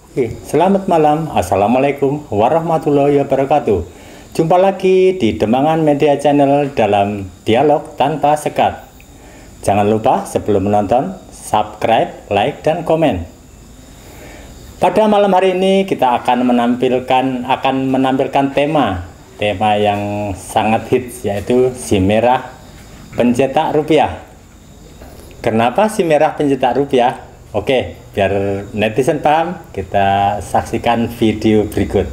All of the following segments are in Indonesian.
Selamat malam, Assalamualaikum warahmatullahi wabarakatuh. Jumpa lagi di Demangan Media Channel dalam Dialog Tanpa Sekat. Jangan lupa sebelum menonton, subscribe, like, dan komen. Pada malam hari ini kita akan menampilkan tema yang sangat hits, yaitu si merah pencetak rupiah. Kenapa si merah pencetak rupiah? Oke, biar netizen paham, kita saksikan video berikut.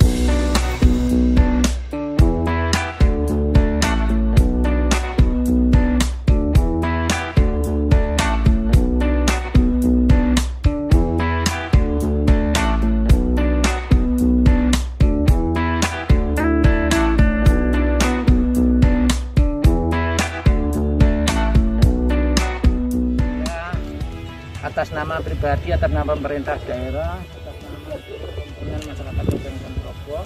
Atas nama pribadi, atas nama pemerintah daerah, atas nama himpunan masyarakat Kabupaten Ponorogo,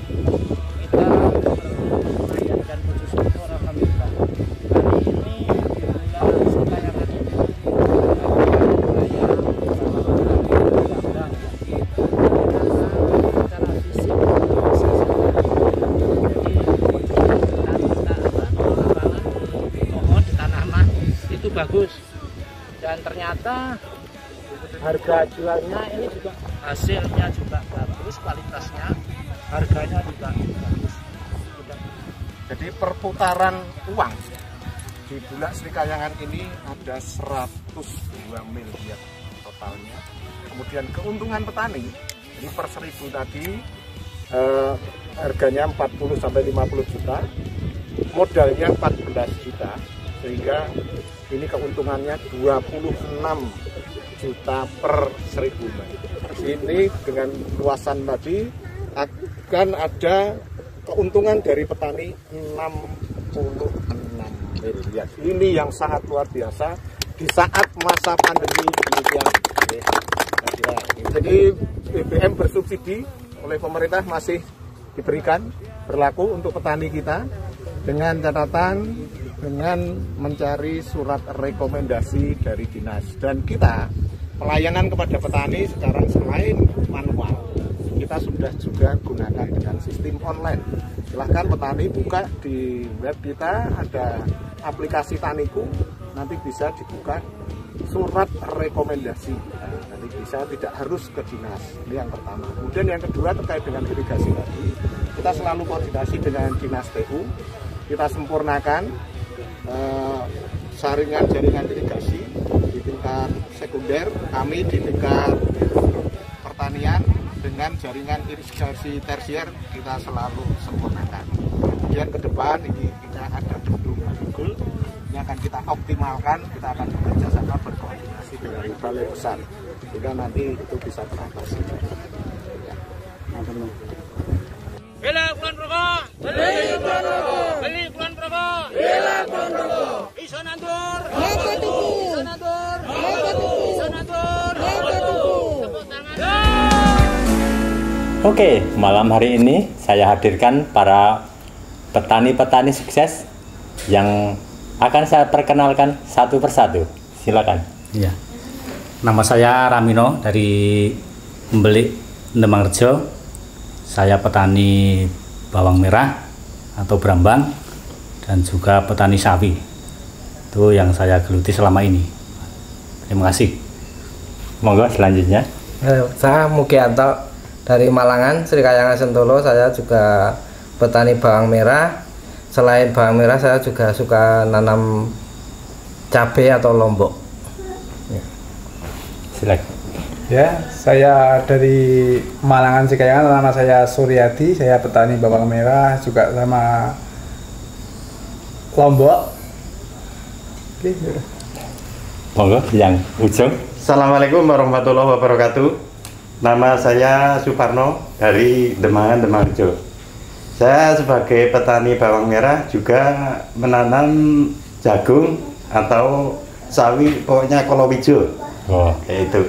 kita menyampaikan puji syukur alhamdulillah. Hari ini di bulan Sekayangan ini secara fisik pohon di tanaman itu bagus, dan ternyata harga jualnya ini juga, hasilnya juga bagus, kualitasnya, harganya juga bagus. Jadi perputaran uang di Bulak Srikayangan ini ada 102 miliar totalnya. Kemudian keuntungan petani ini per 1000 tadi harganya 40 sampai 50 juta, modalnya 14 juta, sehingga ini keuntungannya 26 juta per 1000. Ini dengan luasan tadi akan ada keuntungan dari petani 66 miliar. Ini yang sangat luar biasa di saat masa pandemi demikian. Jadi BBM bersubsidi oleh pemerintah masih diberikan, berlaku untuk petani kita, dengan catatan dengan mencari surat rekomendasi dari dinas. Dan kita pelayanan kepada petani sekarang selain manual, kita sudah juga gunakan dengan sistem online. Silahkan petani buka di web kita, ada aplikasi Taniku, nanti bisa dibuka surat rekomendasi. Nanti bisa, tidak harus ke dinas. Ini yang pertama. Kemudian yang kedua terkait dengan irigasi tadi, kita selalu koordinasi dengan dinas PU, kita sempurnakan jaringan irigasi di tingkat sekunder, kami di tingkat pertanian dengan jaringan irigasi tersier kita selalu sempurnakan. Kemudian ke depan ini kita ada bendung Magul, ini akan kita optimalkan, kita akan bekerja sama berkoordinasi dengan balai besar sehingga nanti itu bisa teratasi. Ya. Bela Kulon Progo, beli Kulon Progo, beli Kulon Progo, bela Kulon Progo. Iso nandur, iso nandur, iso nandur, tepuk tangan. Oke, malam hari ini saya hadirkan para petani-petani sukses yang akan saya perkenalkan satu persatu. Silakan. Ya. Nama saya Ramino dari Membelik, Demangrejo. Saya petani bawang merah atau brambang dan juga petani sawi. Itu yang saya geluti selama ini. Terima kasih. Monggo selanjutnya. Saya Mugianto dari Malangan, Srikayangan Sentolo. Saya juga petani bawang merah. Selain bawang merah, saya juga suka nanam cabai atau lombok. Ya. Silakan. Ya, saya dari Malangan Srikayangan, nama saya Suryadi, saya petani bawang merah juga sama lombok. Oke, yaudah. Monggo yang ujung. Assalamualaikum warahmatullahi wabarakatuh. Nama saya Suparno dari Demangan, Demangrejo. Saya sebagai petani bawang merah juga menanam jagung atau sawi, pokoknya kolowija. Oh, kayak itu.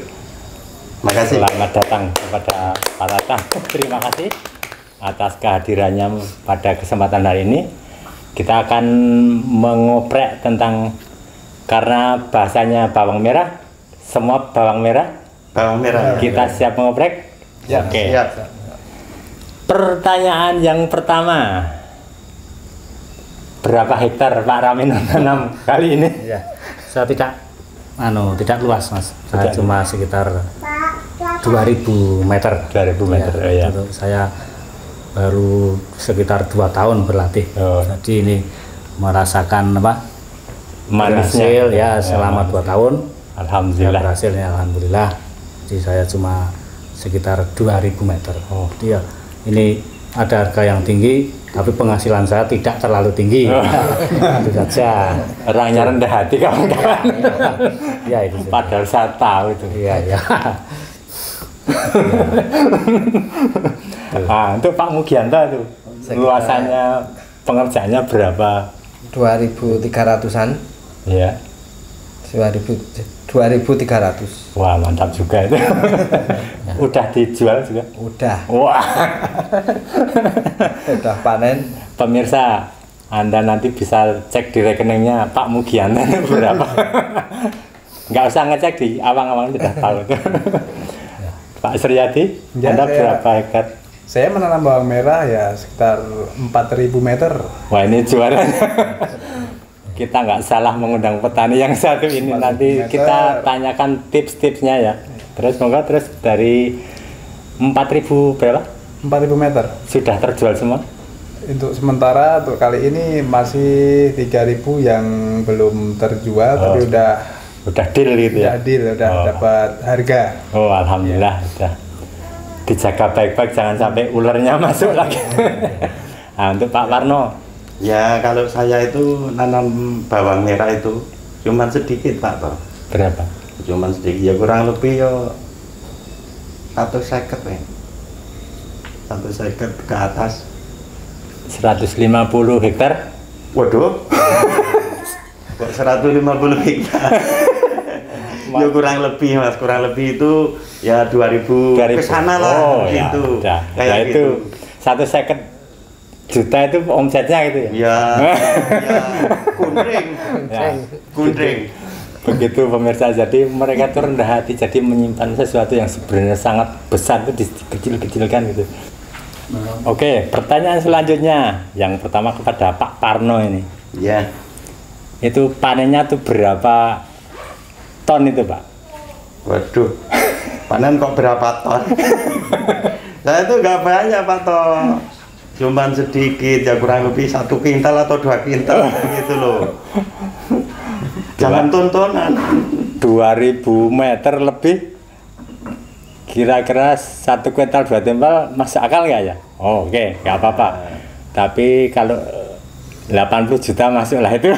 Makasih. Selamat datang kepada Pak Tatang. Terima kasih atas kehadirannya pada kesempatan hari ini. Kita akan mengoprek tentang, karena bahasanya bawang merah, semua bawang merah. Bawang merah. Kita siap mengoprek. Ya, Oke. Siap. Pertanyaan yang pertama, berapa hektar Pak Ramino tanam kali ini? Ya, saya tidak luas mas. Saya Tidak cuma sekitar 2000 meter. 2000 meter, oh ya. Untuk saya baru sekitar 2 tahun berlatih. Oh. Jadi ini merasakan apa? Manisnya Berhasil ya selama 2 tahun. Alhamdulillah. Berhasil ya alhamdulillah. Jadi saya cuma sekitar 2000 meter. Oh. Dia ini ada harga yang tinggi, tapi penghasilan saya tidak terlalu tinggi. Itu saja. Orangnya rendah hati kawan-kawan. Ya itu. saja. Padahal saya tahu itu. Iya ya. Nah, untuk Pak Mugianto itu luasannya pengerjaannya berapa? 2.300-an. Ya. 2.300. Wah, mantap juga itu. Udah dijual juga? Udah. Wah. Udah panen. Pemirsa, Anda nanti bisa cek di rekeningnya Pak Mugianto berapa. Nggak usah ngecek di awang-awang sudah tahu itu. Pak Suryadi, Ya, Anda saya- berapa hektar? Saya menanam bawang merah ya sekitar 4.000 meter. Wah, ini juaranya. Kita nggak salah mengundang petani yang satu ini. Nanti kita tanyakan tips-tipsnya ya. Terus monggo, terus dari 4.000 berapa? 4.000 meter. Sudah terjual semua? Untuk sementara untuk kali ini masih 3.000 yang belum terjual, tapi Udah deal gitu ya? udah deal, udah Oh. dapat harga. Oh, alhamdulillah sudah. Dijaga baik-baik jangan sampai ularnya masuk lagi. Nah, untuk Pak Warno, Ya kalau saya itu nanam bawang merah itu cuman sedikit Pak toh. berapa? Cuman sedikit ya kurang lebih ya 150 ya. 150 ke atas. 150 hektar? Waduh. Kok 150 hektar? Ya kurang lebih Mas, kurang lebih itu ya 2000 ke sana lah Oh, gitu. ya, udah. Kayak Ya, itu gitu. 150 juta itu omsetnya gitu ya? Ya, ya kundring. Ya. Kundring. Begitu pemirsa, jadi mereka tuh rendah hati, jadi menyimpan sesuatu yang sebenarnya sangat besar itu dikecil-kecilkan gitu. Oke, pertanyaan selanjutnya yang pertama kepada Pak Parno ini. Ya. Itu panennya tuh berapa ton itu, Pak? Waduh, panen kok berapa ton? Saya itu nggak banyak Pak Toh, cuman sedikit ya kurang lebih 1 kintal atau 2 kintal gitu loh. Jangan tontonan. 2000 meter lebih, kira-kira 1 kuintal 2 timbal masuk akal nggak ya? Oh, oke, nggak apa-apa. Tapi kalau 80 juta masuk lah itu.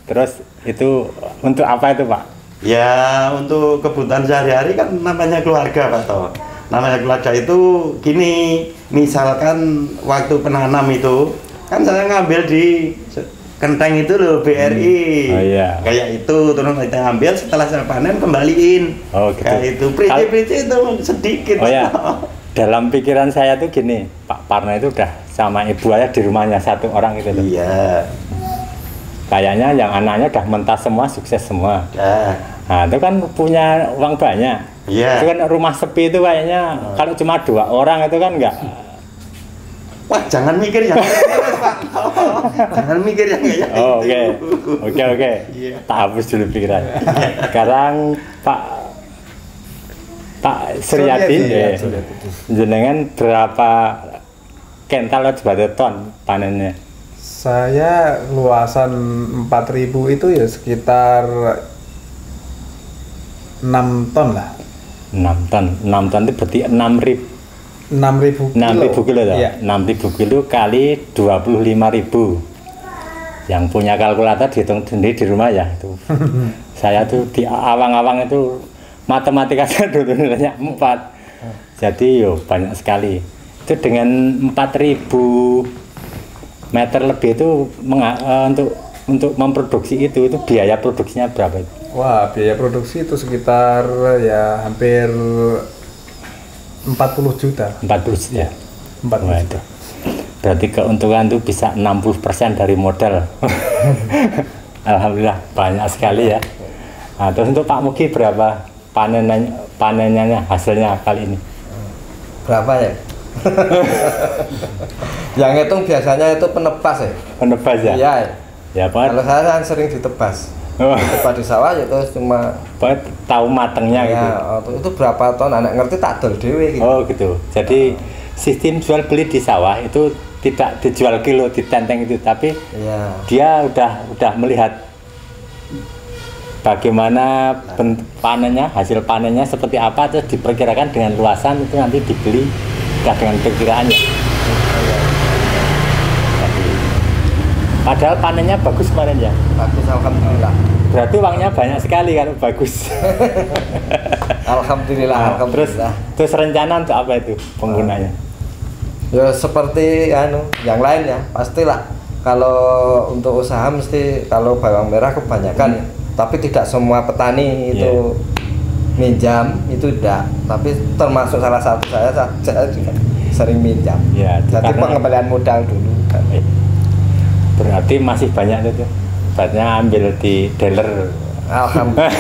Terus itu untuk apa itu, Pak? Ya untuk kebutuhan sehari-hari kan namanya keluarga Pak Toh. Namanya keluarga itu gini, misalkan waktu penanam itu kan saya ngambil di Kenteng itu loh BRI. Oh, iya. Kayak itu terus kita ambil setelah saya panen kembaliin. Oh, gitu. Kayak itu prinsip-prinsip itu sedikit. Oh ya, dalam pikiran saya tuh gini, Pak Parno itu udah sama ibu ayah di rumahnya 1 orang gitu loh. Iya. Kayaknya yang anaknya udah mentas semua, sukses semua. Ya. Nah, itu kan punya uang banyak. Iya. Itu kan rumah sepi itu kayaknya kalau cuma 2 orang itu kan enggak. Wah, jangan mikir yang terus Pak. Jangan mikir yang kayak Oh, oke. itu. Oke. Iya. Tak hapus dulu pikiran. Sekarang Pak Suryadi, Suryadi, ya, jenengan berapa kental atau berapa ton panennya? Saya luasan 4.000 itu ya sekitar 6 ton lah. 6 ton. 6 ton itu berarti 6.000 kilo. 6.000 kilo ya? Iya. 6.000 kilo kali 25.000. Yang punya kalkulator dihitung sendiri di rumah ya itu. Saya tuh di awang-awang itu matematika saya dulu nilainya 4. Jadi yo banyak sekali. Itu dengan 4.000 meter lebih itu untuk memproduksi itu biaya produksinya berapa itu? Wah, biaya produksi itu sekitar ya hampir 40 juta. 40 juta. 40 Wah, juta. itu. Berarti keuntungan itu bisa 60% dari modal. Alhamdulillah banyak sekali ya. Nah, terus untuk Pak Mugi berapa panennya hasilnya kali ini? Berapa ya? Yang hitung biasanya itu penebas ya. Penebas ya? Iya. Ya Pak. Kalau saya kan sering ditebas. Oh. Ditebas di sawah itu cuma Pak tahu matengnya gitu. Itu berapa ton anak ngerti tak dol dewe gitu. Oh gitu. Jadi sistem jual beli di sawah itu tidak dijual kilo ditenteng itu, tapi dia udah melihat bagaimana panennya, hasil panennya seperti apa, terus diperkirakan dengan luasan itu nanti dibeli udah dengan perkiraannya. Padahal panennya bagus kemarin ya. Bagus alhamdulillah. Berarti uangnya banyak sekali kalau bagus. Alhamdulillah, alhamdulillah. Terus rencana untuk apa itu penggunanya? Ya seperti yang lain ya, pastilah. Kalau untuk usaha mesti kalau bawang merah kebanyakan ya. Tapi tidak semua petani itu minjam, itu tidak. Tapi termasuk salah satu saya juga sering minjam. Ya, jadi pengembalian modal dulu. Berarti masih banyak itu. Banyak ambil di dealer. Alhamdulillah.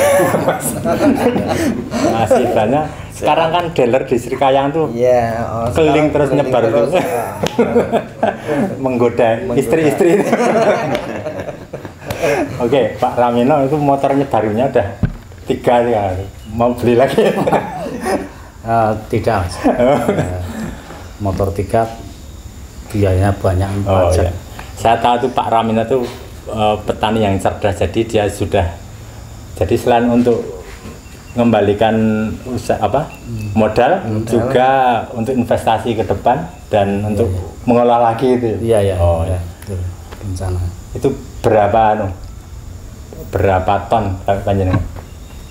Masih banyak. Sekarang kan dealer di Srikayang tuh keliling terus nyebar terus. Menggoda istri-istri. Oke, Pak Ramino itu motornya barunya udah 3 ya. Mau beli lagi? Tidak. Motor 3 biayanya banyak. Iya. Saya tahu tuh Pak Ramino tuh petani yang cerdas, jadi dia sudah jadi selain untuk mengembalikan modal juga untuk investasi ke depan dan untuk mengolah lagi itu. Iya. Oh ya. Rencana. Itu berapa ton panjenengan?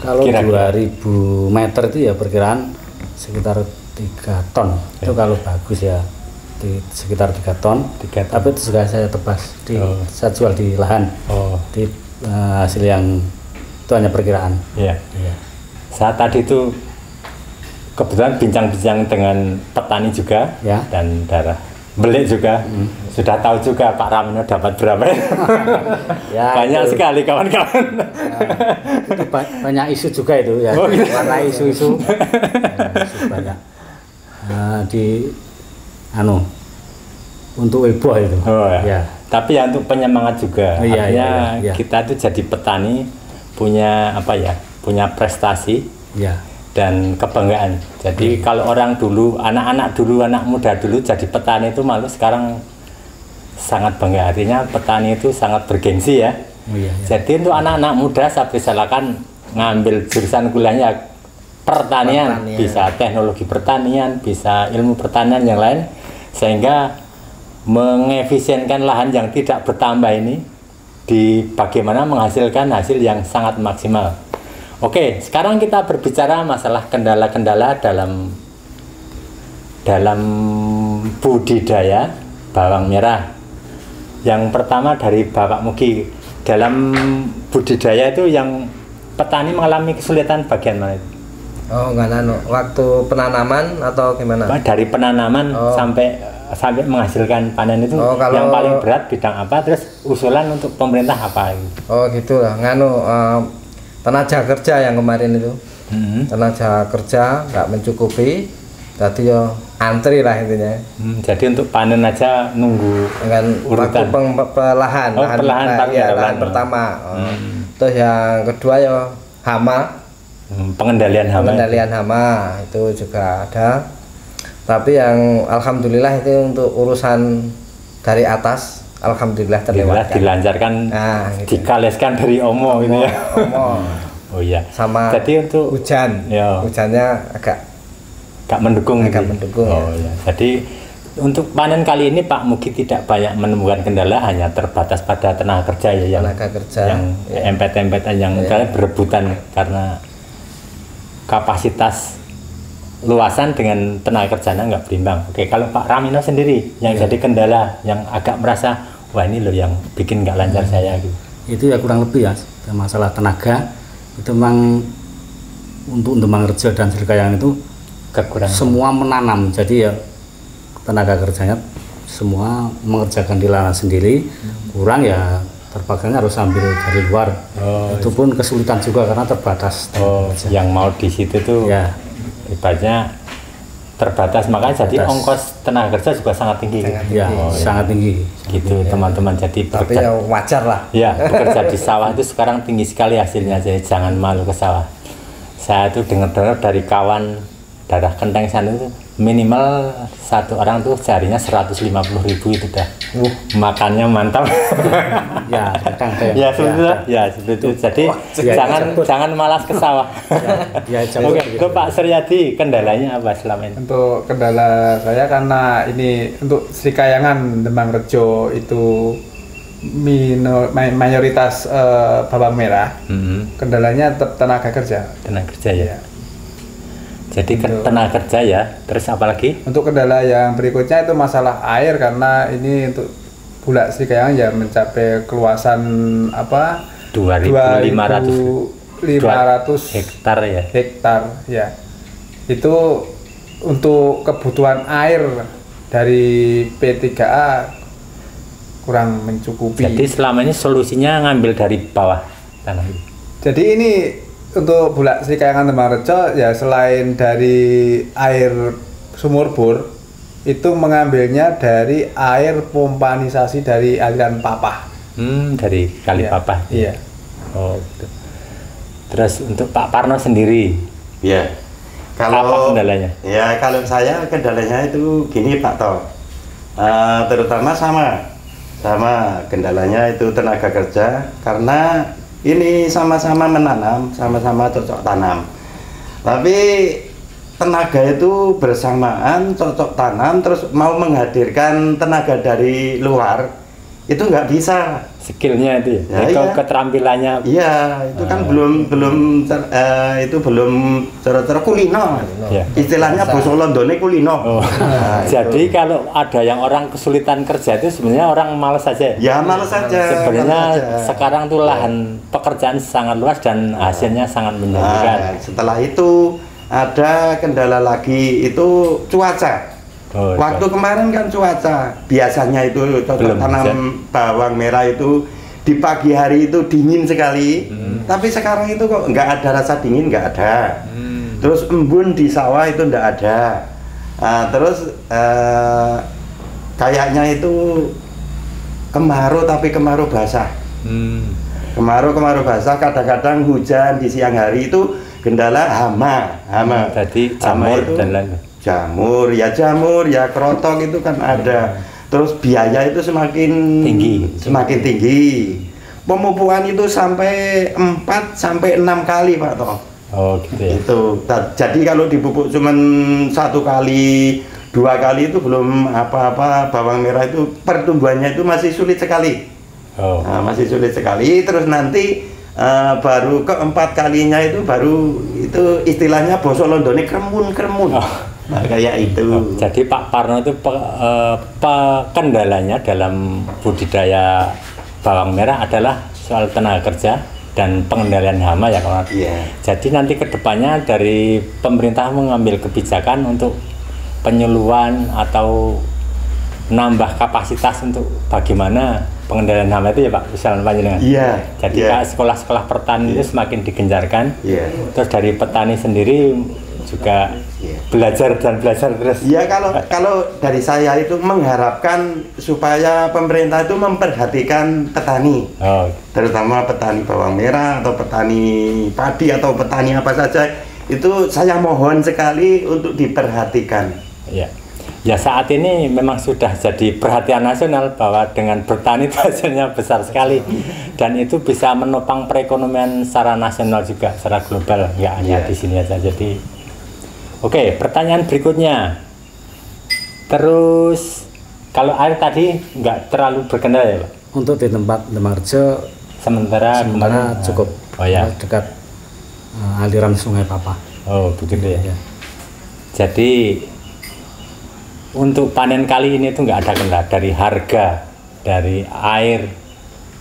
Kalau 2000 meter itu ya perkiraan sekitar 3 ton. Itu kalau bagus ya di sekitar 3 ton. Tapi itu juga saya tebas saya jual di lahan. Di hasil yang itu hanya perkiraan. Iya. Saat tadi itu kebetulan bincang-bincang dengan petani juga dan darah beli juga. Sudah tahu juga Pak Ramino dapat berapa banyak itu sekali kawan-kawan. Itu banyak isu juga itu ya. Karena isu-isu banyak untuk heboh itu. Tapi ya untuk penyemangat juga. Artinya kita tuh jadi petani punya punya prestasi dan kebanggaan. Jadi kalau orang dulu, anak muda dulu jadi petani itu malu, sekarang sangat bangga. Artinya petani itu sangat bergengsi ya. Jadi untuk anak-anak muda saya persilakan ngambil jurusan kuliahnya pertanian, bisa teknologi pertanian, bisa ilmu pertanian yang lain, sehingga mengefisienkan lahan yang tidak bertambah ini di bagaimana menghasilkan hasil yang sangat maksimal. Oke, sekarang kita berbicara masalah kendala-kendala dalam budidaya bawang merah. Yang pertama dari Bapak Mugi, dalam budidaya itu yang petani mengalami kesulitan bagian mana itu? Waktu penanaman atau gimana? Dari penanaman sampai menghasilkan panen itu yang paling berat bidang apa? Terus usulan untuk pemerintah apa? Gitu lah. Tenaga kerja yang kemarin itu, tenaga kerja nggak mencukupi, jadi antri lah intinya. Jadi untuk panen aja nunggu urutan. Lahan pertama. Terus yang kedua hama. Pengendalian hama itu juga ada. Tapi yang alhamdulillah itu untuk urusan dari atas. Alhamdulillah terlewatkan. Dilancarkan, dikaleskan dari Omo gitu ya. Oh iya. Sama jadi untuk hujannya agak mendukung. Oh iya. Jadi untuk panen kali ini Pak Mugi tidak banyak menemukan kendala, hanya terbatas pada tenaga kerja ya, yang empet-empetan yang berebutan karena kapasitas luasan dengan tenaga kerjanya nggak berimbang. Oke, kalau Pak Ramino sendiri yang jadi kendala, yang agak merasa wah ini loh yang bikin nggak lancar saya gitu. Itu ya kurang lebih ya masalah tenaga itu memang untuk Demangrejo dan Srikayang itu kekurangan. Semua menanam, jadi ya tenaga kerjanya semua mengerjakan di lahan sendiri, kurang ya terpaksa harus ambil dari luar. Oh, Itu pun kesulitan juga karena terbatas. yang mau di situ tuh Ya, ibaratnya terbatas, makanya jadi Terbatas. ongkos tenaga kerja juga sangat tinggi. ya sangat tinggi. Gitu teman-teman, jadi Tapi bekerja, ya wajar lah. ya bekerja di sawah itu sekarang tinggi sekali hasilnya, jadi jangan malu ke sawah. Saya tuh dengar-dengar dari kawan daerah Kenteng sana itu minimal satu orang tuh seharinya 150.000 itu dah. Makannya mantap. Ya, kadang ada yang- Ya seperti itu, ya seperti itu. Jadi Ya, jangan malas ke sawah. Ya, jauh Oke, gitu. ke Pak Suryadi, kendalanya apa selama ini? Untuk kendala saya karena ini untuk Sri Kayangan Demang Rejo itu mayoritas bawang merah. Kendalanya tenaga kerja. Tenaga kerja ya. Jadi tenaga kerja ya. Terus apa lagi? Untuk kendala yang berikutnya itu masalah air karena ini untuk Bulak Sri Kayangan ya mencapai keluasan apa 2.500 hektar ya. hektar ya. Itu untuk kebutuhan air dari P3A kurang mencukupi. Jadi selama ini solusinya ngambil dari bawah tanah ini. Jadi ini untuk Bulak Sri Kayangan Demang Rejo ya selain dari air sumur bor itu mengambilnya dari air pompanisasi dari aliran Papah. Dari Kali Iya. Papah. Iya. Oh, gitu. Terus untuk Pak Parno sendiri, Ya. apa kendalanya? Ya kalau saya kendalanya itu gini Pak Toh. Terutama sama kendalanya itu tenaga kerja karena ini sama-sama menanam, sama-sama cocok tanam. Tapi tenaga itu bersamaan cocok tanam terus mau menghadirkan tenaga dari luar itu nggak bisa. Skillnya itu Ya, ya, iya. keterampilannya. Iya, itu kan belum cara-cara kulino. Ya. Istilahnya basa Londone kulino. Oh. Nah, Jadi itu. kalau ada yang orang kesulitan kerja itu sebenarnya orang malas saja. Ya males saja. Sebenarnya males saja. sekarang tuh lahan pekerjaan sangat luas dan hasilnya sangat menjanjikan. Nah, setelah itu ada kendala lagi itu cuaca. Oh, Waktu kemarin kan cuaca biasanya itu cocok Belum tanam hujan. bawang merah itu di pagi hari itu dingin sekali, tapi sekarang itu kok nggak ada rasa dingin, nggak ada. Terus embun di sawah itu nggak ada. Terus kayaknya itu kemarau tapi kemarau basah. Kemarau basah, kadang-kadang hujan di siang hari itu kendala hama. Tadi Hama jamur itu dan lain. jamur ya kerotok itu kan ada. Terus biaya itu semakin tinggi. Pemupukan itu sampai 4 sampai 6 kali Pak Toh. Oh gitu ya. Jadi kalau dipupuk cuman 1 kali, 2 kali itu belum apa-apa. Bawang merah itu pertumbuhannya itu masih sulit sekali. Oh. Nah, masih sulit sekali. Terus nanti baru keempat kalinya itu baru itu istilahnya basa Londone kremun. Nah, kayak itu. Jadi Pak Parno itu kendalanya dalam budidaya bawang merah adalah soal tenaga kerja dan pengendalian hama ya kawan. Iya. Jadi nanti kedepannya dari pemerintah mengambil kebijakan untuk penyuluhan atau nambah kapasitas untuk bagaimana pengendalian hama itu ya Pak, misalnya panjenengan. Iya. Jadi iya. sekolah-sekolah pertanian itu semakin digencarkan. Iya. Terus dari petani sendiri juga Iya. belajar terus. Ya kalau dari saya itu mengharapkan supaya pemerintah itu memperhatikan petani, Oh, terutama petani bawang merah atau petani padi atau petani apa saja, itu saya mohon sekali untuk diperhatikan. ya. Ya saat ini memang sudah jadi perhatian nasional bahwa dengan bertani itu hasilnya besar sekali dan itu bisa menopang perekonomian secara nasional juga, secara global, nggak hanya Iya. di sini aja. Jadi, oke, pertanyaan berikutnya. Terus kalau air tadi nggak terlalu berkendala ya Pak? Untuk di tempat Demang Rejo Sementara kemarin- cukup Oh ya. dekat aliran Sungai Papah. Oh begitu ya. Ya. Jadi untuk panen kali ini tuh nggak ada kendala dari harga, dari air,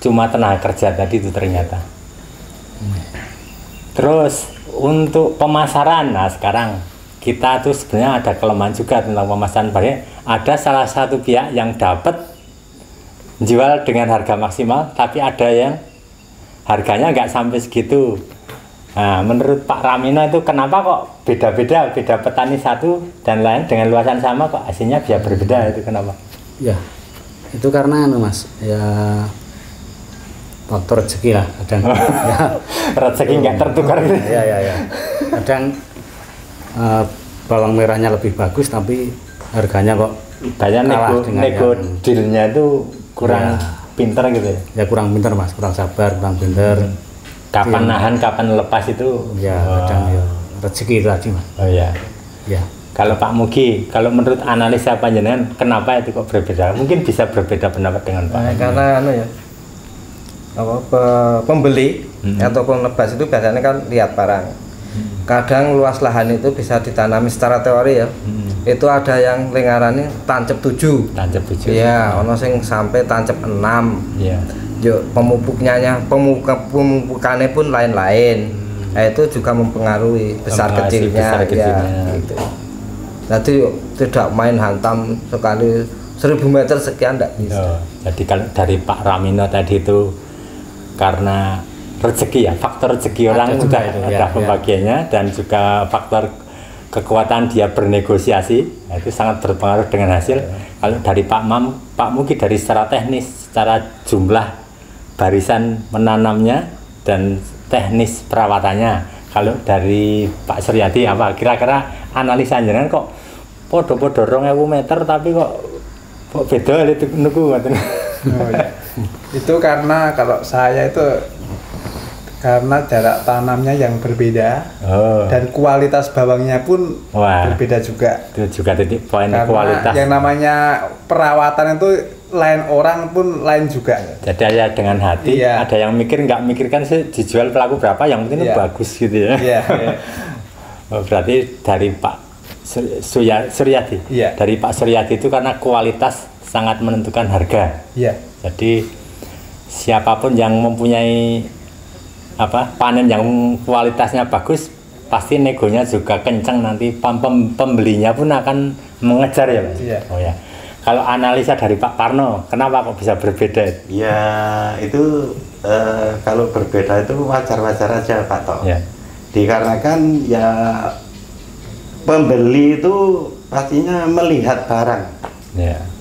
cuma tenaga kerja tadi itu ternyata. Terus untuk pemasaran, nah sekarang kita tuh sebenarnya ada kelemahan juga tentang pemasaran. Ada salah satu pihak yang dapat jual dengan harga maksimal, tapi ada yang harganya nggak sampai segitu. Nah, menurut Pak Ramino itu kenapa kok beda-beda, beda petani satu dan lain dengan luasan sama kok hasilnya bisa berbeda, itu kenapa? Ya, itu karena Mas, ya faktor rezeki lah kadang. Ya, Rezeki nggak tertukar gitu. ya. Kadang bawang merahnya lebih bagus tapi harganya kok Banyak kalah nego dealnya itu kurang pinter gitu ya. Ya kurang pinter Mas, kurang sabar, kurang pinter. Kapan nahan, kapan lepas itu. Ya kadang ya rezeki itu tadi Mas. Oh ya. Ya. Kalau Pak Mugi, kalau menurut analisa panjenengan, kenapa itu kok berbeda? Mungkin bisa berbeda pendapat dengan Pak. Karena ya pembeli ataupun nebas itu biasanya kan lihat barang. Kadang luas lahan itu bisa ditanami secara teori ya. Itu ada yang lingkarannya tancap 7. Tancap 7. Iya, ono sing sampai tancap 6. Iya. Yuk, pemupukannya pun lain-lain. Nah, itu juga mempengaruhi besar kecilnya. Ya, gitu. Jadi tidak main hantam sekali 1000 meter sekian tidak bisa. Jadi kalau dari Pak Ramino tadi itu karena rezeki ya, faktor rezeki orang juga ada pembagiannya dan juga faktor kekuatan dia bernegosiasi, nah, itu sangat berpengaruh dengan hasil. Kalau dari Pak Mugi dari secara teknis, secara jumlah barisan menanamnya dan teknis perawatannya. Kalau dari Pak Suryadi apa kira-kira analisa jenengan kok podo-podo 2000 meter tapi kok beda itu nuku ngoten. Oh, ya. Itu karena kalau saya itu karena jarak tanamnya yang berbeda dan kualitas bawangnya pun berbeda juga. Itu juga titik poin karena kualitas. Yang namanya perawatan itu lain orang pun lain juga. Jadi ada dengan hati, ada yang mikirkan sih dijual pelaku berapa, yang penting itu bagus gitu ya. Berarti dari Pak Suryadi, dari Pak Suryadi itu karena kualitas sangat menentukan harga. Jadi siapapun yang mempunyai panen yang kualitasnya bagus, pasti negonya juga kencang, nanti pembelinya pun akan mengejar ya Mas. Oh ya. Kalau analisa dari Pak Parno, kenapa kok bisa berbeda? Ya itu kalau berbeda itu wajar-wajar aja Pak Tok. Dikarenakan ya pembeli itu pastinya melihat barang.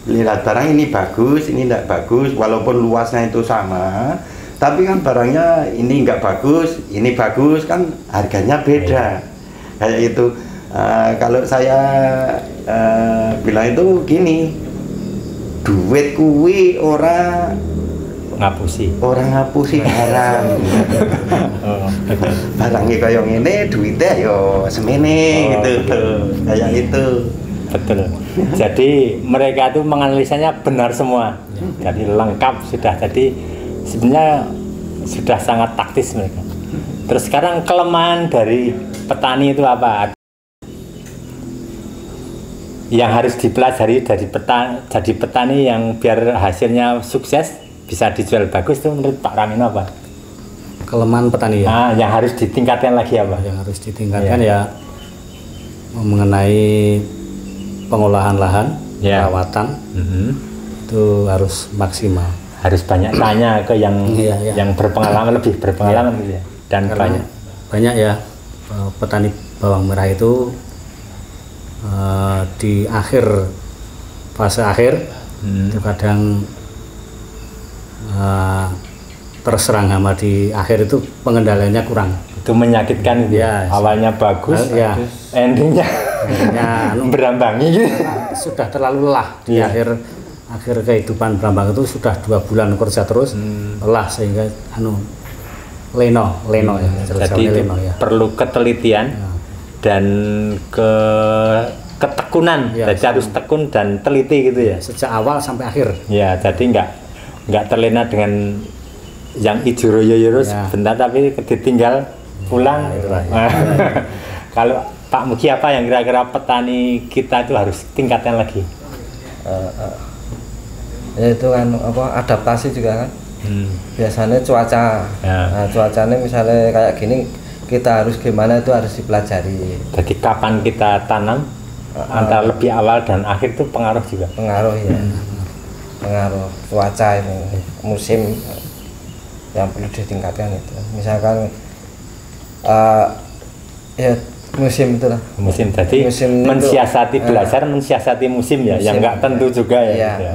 Lihat barang ini bagus, ini tidak bagus, walaupun luasnya itu sama, tapi kan barangnya ini nggak bagus, ini bagus, kan harganya beda. Kayak itu. Kalau saya bilang itu gini, duit kuwi orang ngapusi barang. Barangnya kayak ngene, duitnya yo semene gitu. Kayak itu. Betul. Jadi mereka itu menganalisanya benar semua. Jadi lengkap sudah. Jadi sebenarnya sudah sangat taktis mereka. Terus sekarang kelemahan dari petani itu apa? Yang harus dipelajari dari jadi petani yang biar hasilnya sukses bisa dijual bagus itu menurut Pak Ramino apa? Kelemahan petani ya. Yang harus ditingkatkan lagi apa? Yang harus ditingkatkan ya mengenai pengolahan lahan, perawatan itu harus maksimal. Harus banyak tanya ke yang yang berpengalaman, lebih berpengalaman gitu ya. Dan banyak ya petani bawang merah itu di fase akhir itu kadang terserang hama di akhir, itu pengendaliannya kurang. Itu menyakitkan gitu ya. Awalnya bagus, endingnya berambangi gitu. Sudah terlalu lelah di akhir kehidupan berambang itu, sudah 2 bulan kerja terus lelah sehingga leno ya. Jadi leno, ya. Perlu ketelitian dan ketekunan. Jadi harus tekun dan teliti gitu ya. Sejak awal sampai akhir. Ya, jadi nggak terlena dengan yang ijoroyo sebentar tapi ditinggal pulang. Kalau Pak Mugi apa yang kira-kira petani kita itu harus tingkatkan lagi? Itu kan adaptasi juga kan. Biasanya cuaca. Nah, cuacanya misalnya kayak gini, kita harus gimana itu harus dipelajari. Jadi kapan kita tanam antara lebih awal dan akhir itu pengaruh juga. Pengaruh ya. Pengaruh cuaca itu, musim. yang perlu ditingkatkan itu. Misalkan ya musim itu lah. Musim, jadi Musim mensiasati itu, belajar mensiasati musim ya, yang musim, nggak tentu juga ya. Iya. Gitu ya.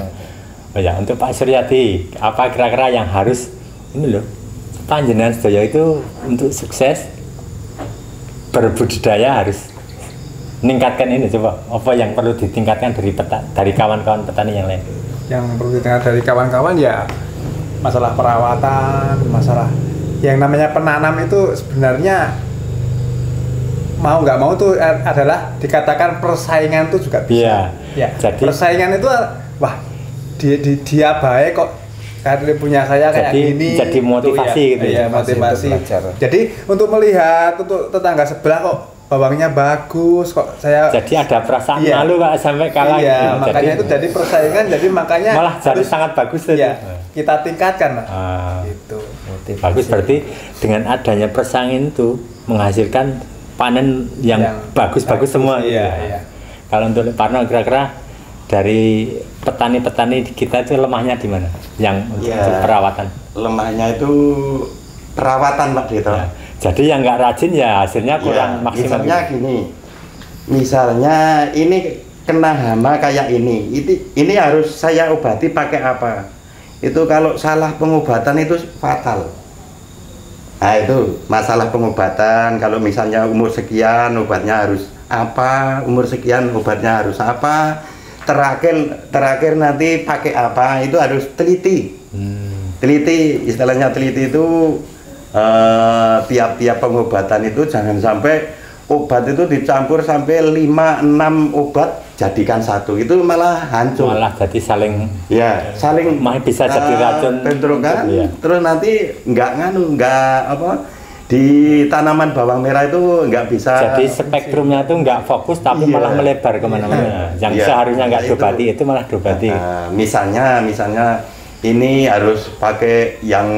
Oh ya, untuk Pak Suryadi, apa kira-kira yang harus ini loh, panjenengan sedaya itu untuk sukses berbudidaya harus meningkatkan ini, coba apa yang perlu ditingkatkan dari kawan-kawan petani yang lain? Yang perlu ditingkatkan dari kawan-kawan ya masalah perawatan, masalah yang namanya penanam itu sebenarnya mau nggak mau tuh adalah dikatakan persaingan tuh juga bisa. Iya. Ya. Jadi Persaingan itu wah dia baik kok karena punya saya kayak gini. Jadi motivasi ya. gitu. Iya, motivasi. belajar. Jadi untuk melihat untuk tetangga sebelah kok bawangnya bagus kok saya. Jadi ada perasaan Iya. malu Pak sampai kalah Iya, gitu. makanya itu jadi persaingan jadi makanya malah jadi harus, sangat bagus tuh. ya, kita tingkatkan Pak. Gitu. Bagus, berarti dengan adanya persaingan itu menghasilkan panen yang bagus-bagus semua. Iya, gitu. iya. Kalau untuk Parno kira-kira dari petani-petani kita itu lemahnya di mana? Yang Ya, untuk perawatan. lemahnya itu perawatan Pak Dito. Ya. Jadi yang nggak rajin ya hasilnya kurang Ya, maksimal. misalnya gini, misalnya ini kena hama kayak ini harus saya obati pakai apa? Itu kalau salah pengobatan itu fatal. Nah itu masalah pengobatan. Kalau misalnya umur sekian obatnya harus apa, umur sekian obatnya harus apa, terakhir nanti pakai apa, itu harus teliti. Teliti, istilahnya teliti itu tiap-tiap pengobatan itu jangan sampai obat itu dicampur sampai 5-6 obat jadikan satu, itu malah hancur. Malah jadi saling bisa jadi racun. Bentrokan, Iya. terus nanti nggak di tanaman bawang merah itu nggak bisa. Jadi spektrumnya itu nggak fokus tapi Iya. malah melebar kemana-mana. Yang Iya. seharusnya nggak Nah, diobati itu malah diobati. Misalnya ini harus pakai yang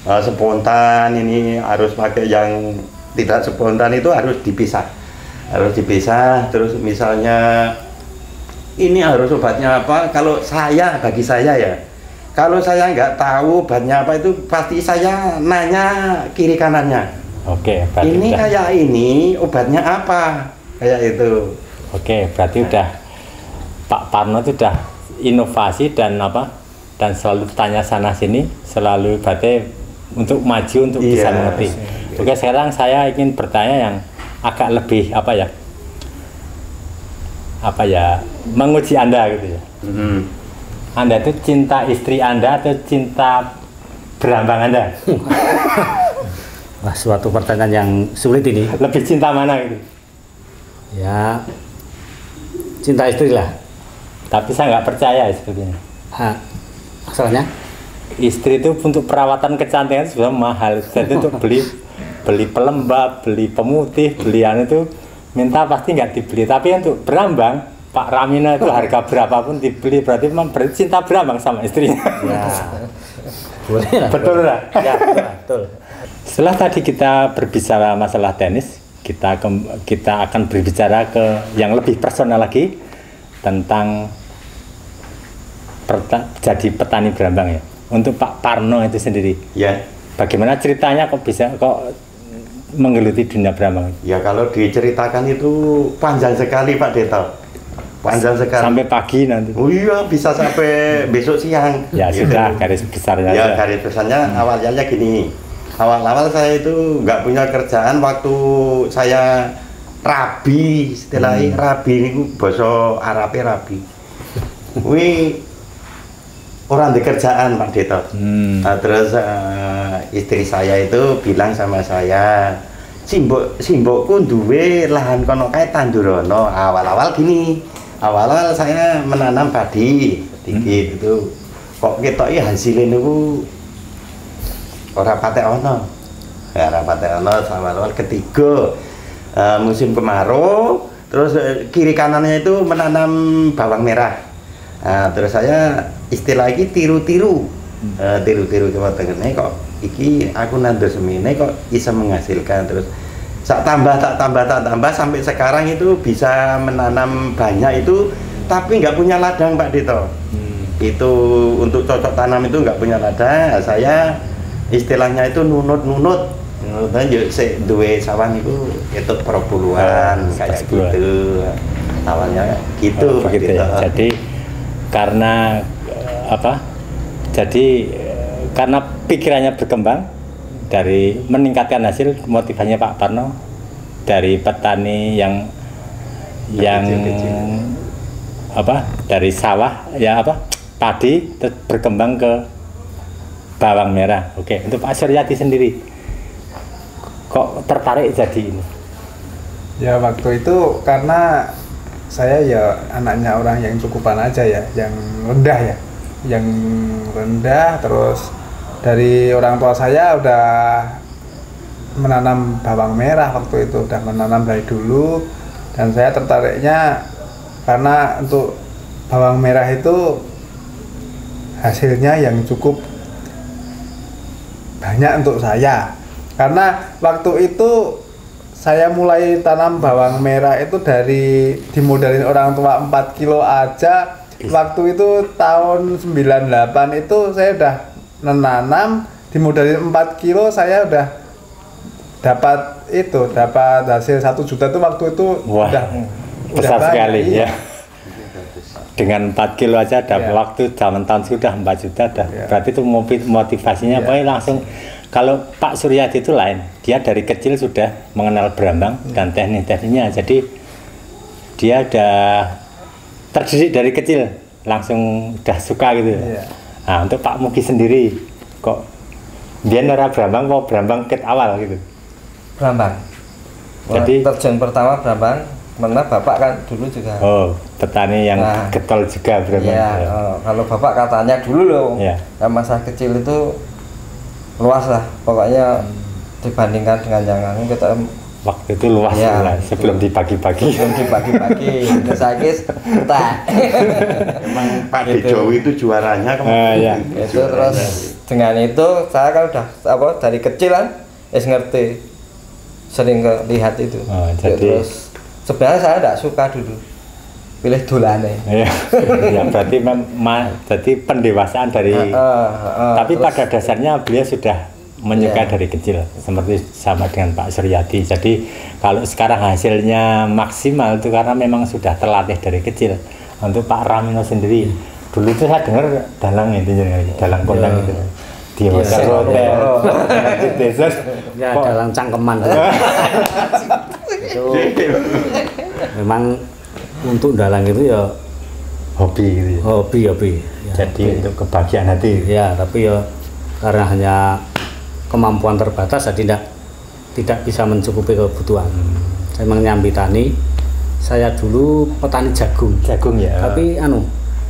spontan, ini harus pakai yang tidak spontan, itu harus dipisah. Terus misalnya ini harus obatnya apa, bagi saya ya, kalau saya nggak tahu obatnya apa itu pasti saya nanya kiri kanannya. Oke, berarti Ini udah. kayak ini obatnya apa, kayak itu. Oke, berarti udah Pak Parno itu udah inovasi dan selalu tanya sana sini, selalu berarti untuk maju untuk bisa Iya. mengerti. Oke, sekarang saya ingin bertanya yang agak lebih menguji Anda gitu ya. Anda itu cinta istri Anda atau cinta berambang Anda? Wah, suatu pertanyaan yang sulit ini. Lebih cinta mana gitu? Ya, cinta istri lah. Tapi saya nggak percaya sepertinya. Masalahnya? Istri itu untuk perawatan kecantikan sudah mahal. Jadi untuk beli pelembab, beli pemutih, belian itu minta pasti nggak dibeli. Tapi untuk berambang, Pak Ramino itu harga berapapun dibeli, berarti memang cinta berambang sama istrinya. Ya, boleh lah. Betul lah. Ya, betul. Setelah tadi kita berbicara masalah tenis, kita akan berbicara ke yang lebih personal lagi tentang jadi petani berambang ya. Untuk Pak Parno itu sendiri, Ya. bagaimana ceritanya kok menggeluti dunia berambang? Ya kalau diceritakan itu panjang sekali Pak Deto. Panjang sekali. Sampai pagi nanti. Oh iya, bisa sampai besok siang. Ya Gitu. sudah, garis besarnya Ya aja. garis besarnya awalnya gini. Awal-awal saya itu nggak punya kerjaan waktu saya rabi, istilahnya rabi ini basa Arabe rabi. Wih, orang di kerjaan Pak Deto. Nah, terus istri saya itu bilang sama saya, simbokku duwe lahan kono kae Tandurono. Awal-awal gini, awal-awal saya menanam padi sedikit itu, kok ketoki hasilnya niku ora patek ono. Ya ora patek ono. Awal-awal ketiga musim kemarau, terus kiri kanannya itu menanam bawang merah. Nah, terus saya istilah iki tiru-tiru kok iki aku nandur semene kok bisa menghasilkan, terus tak tambah sampai sekarang itu bisa menanam banyak itu, tapi nggak punya ladang Pak Dito. Itu untuk cocok tanam itu nggak punya ladang. Saya istilahnya itu nunut yuk sik duwe sawah niku ketut perpuluhan kayak gitu. Awalnya gitu begitu ya. Jadi karena karena pikirannya berkembang dari meningkatkan hasil, motivasinya Pak Parno dari petani yang kecil. Dari sawah padi terus berkembang ke bawang merah. Oke, untuk Pak Suryadi sendiri kok tertarik jadi ini? Ya waktu itu karena saya ya anaknya orang yang cukupan aja ya, yang rendah terus dari orang tua saya udah menanam bawang merah waktu itu, udah menanam dari dulu, dan saya tertariknya karena untuk bawang merah itu hasilnya yang cukup banyak untuk saya. Karena waktu itu saya mulai tanam bawang merah itu dari dimodalin orang tua 4 kilo aja. Waktu itu tahun 98 itu saya udah menanam, dimodalin 4 kilo saya udah dapat hasil 1 juta itu waktu itu. Wah, udah besar banyak, sekali iya. ya. Dengan 4 kilo aja dapat waktu zaman tahun sudah 4 juta dah. Berarti itu motivasinya langsung. Kalau Pak Suryadi itu lain, dia dari kecil sudah mengenal berambang dan teknik-tekniknya, jadi dia udah terdidik dari kecil, langsung udah suka gitu. Nah, untuk Pak Mugi sendiri, kok dia ora berambang mau berambang ket awal gitu? Berambang. Jadi terjun pertama berambang, karena bapak kan dulu juga. Oh, petani yang getol juga berambang. Iya, kalau bapak katanya dulu loh, masa kecil itu luas lah, pokoknya dibandingkan dengan yang lain kita waktu itu luas lah, sebelum dibagi-bagi. Terus saya emang Pak Dejowi itu juaranya kemarin. Itu terus dengan itu saya kan udah dari kecil kan ngerti, sering lihat itu. Terus sebenarnya saya tidak suka dulu pilih dolane. Ya, berarti jadi pendewasaan dari tapi pada dasarnya beliau sudah menyukai dari kecil, seperti sama dengan Pak Suryadi. Jadi kalau sekarang hasilnya maksimal itu karena memang sudah terlatih dari kecil. Untuk Pak Ramino sendiri, dulu itu saya dengar dalang kondang itu di hotel di desa dalang cangkeman. Itu memang untuk dalang itu ya hobi gitu. Hobi. Jadi untuk kebahagiaan hati. Ya, tapi ya karena hanya kemampuan terbatas, jadi tidak bisa mencukupi kebutuhan. Saya memang nyambi tani. Saya dulu petani jagung ya. Tapi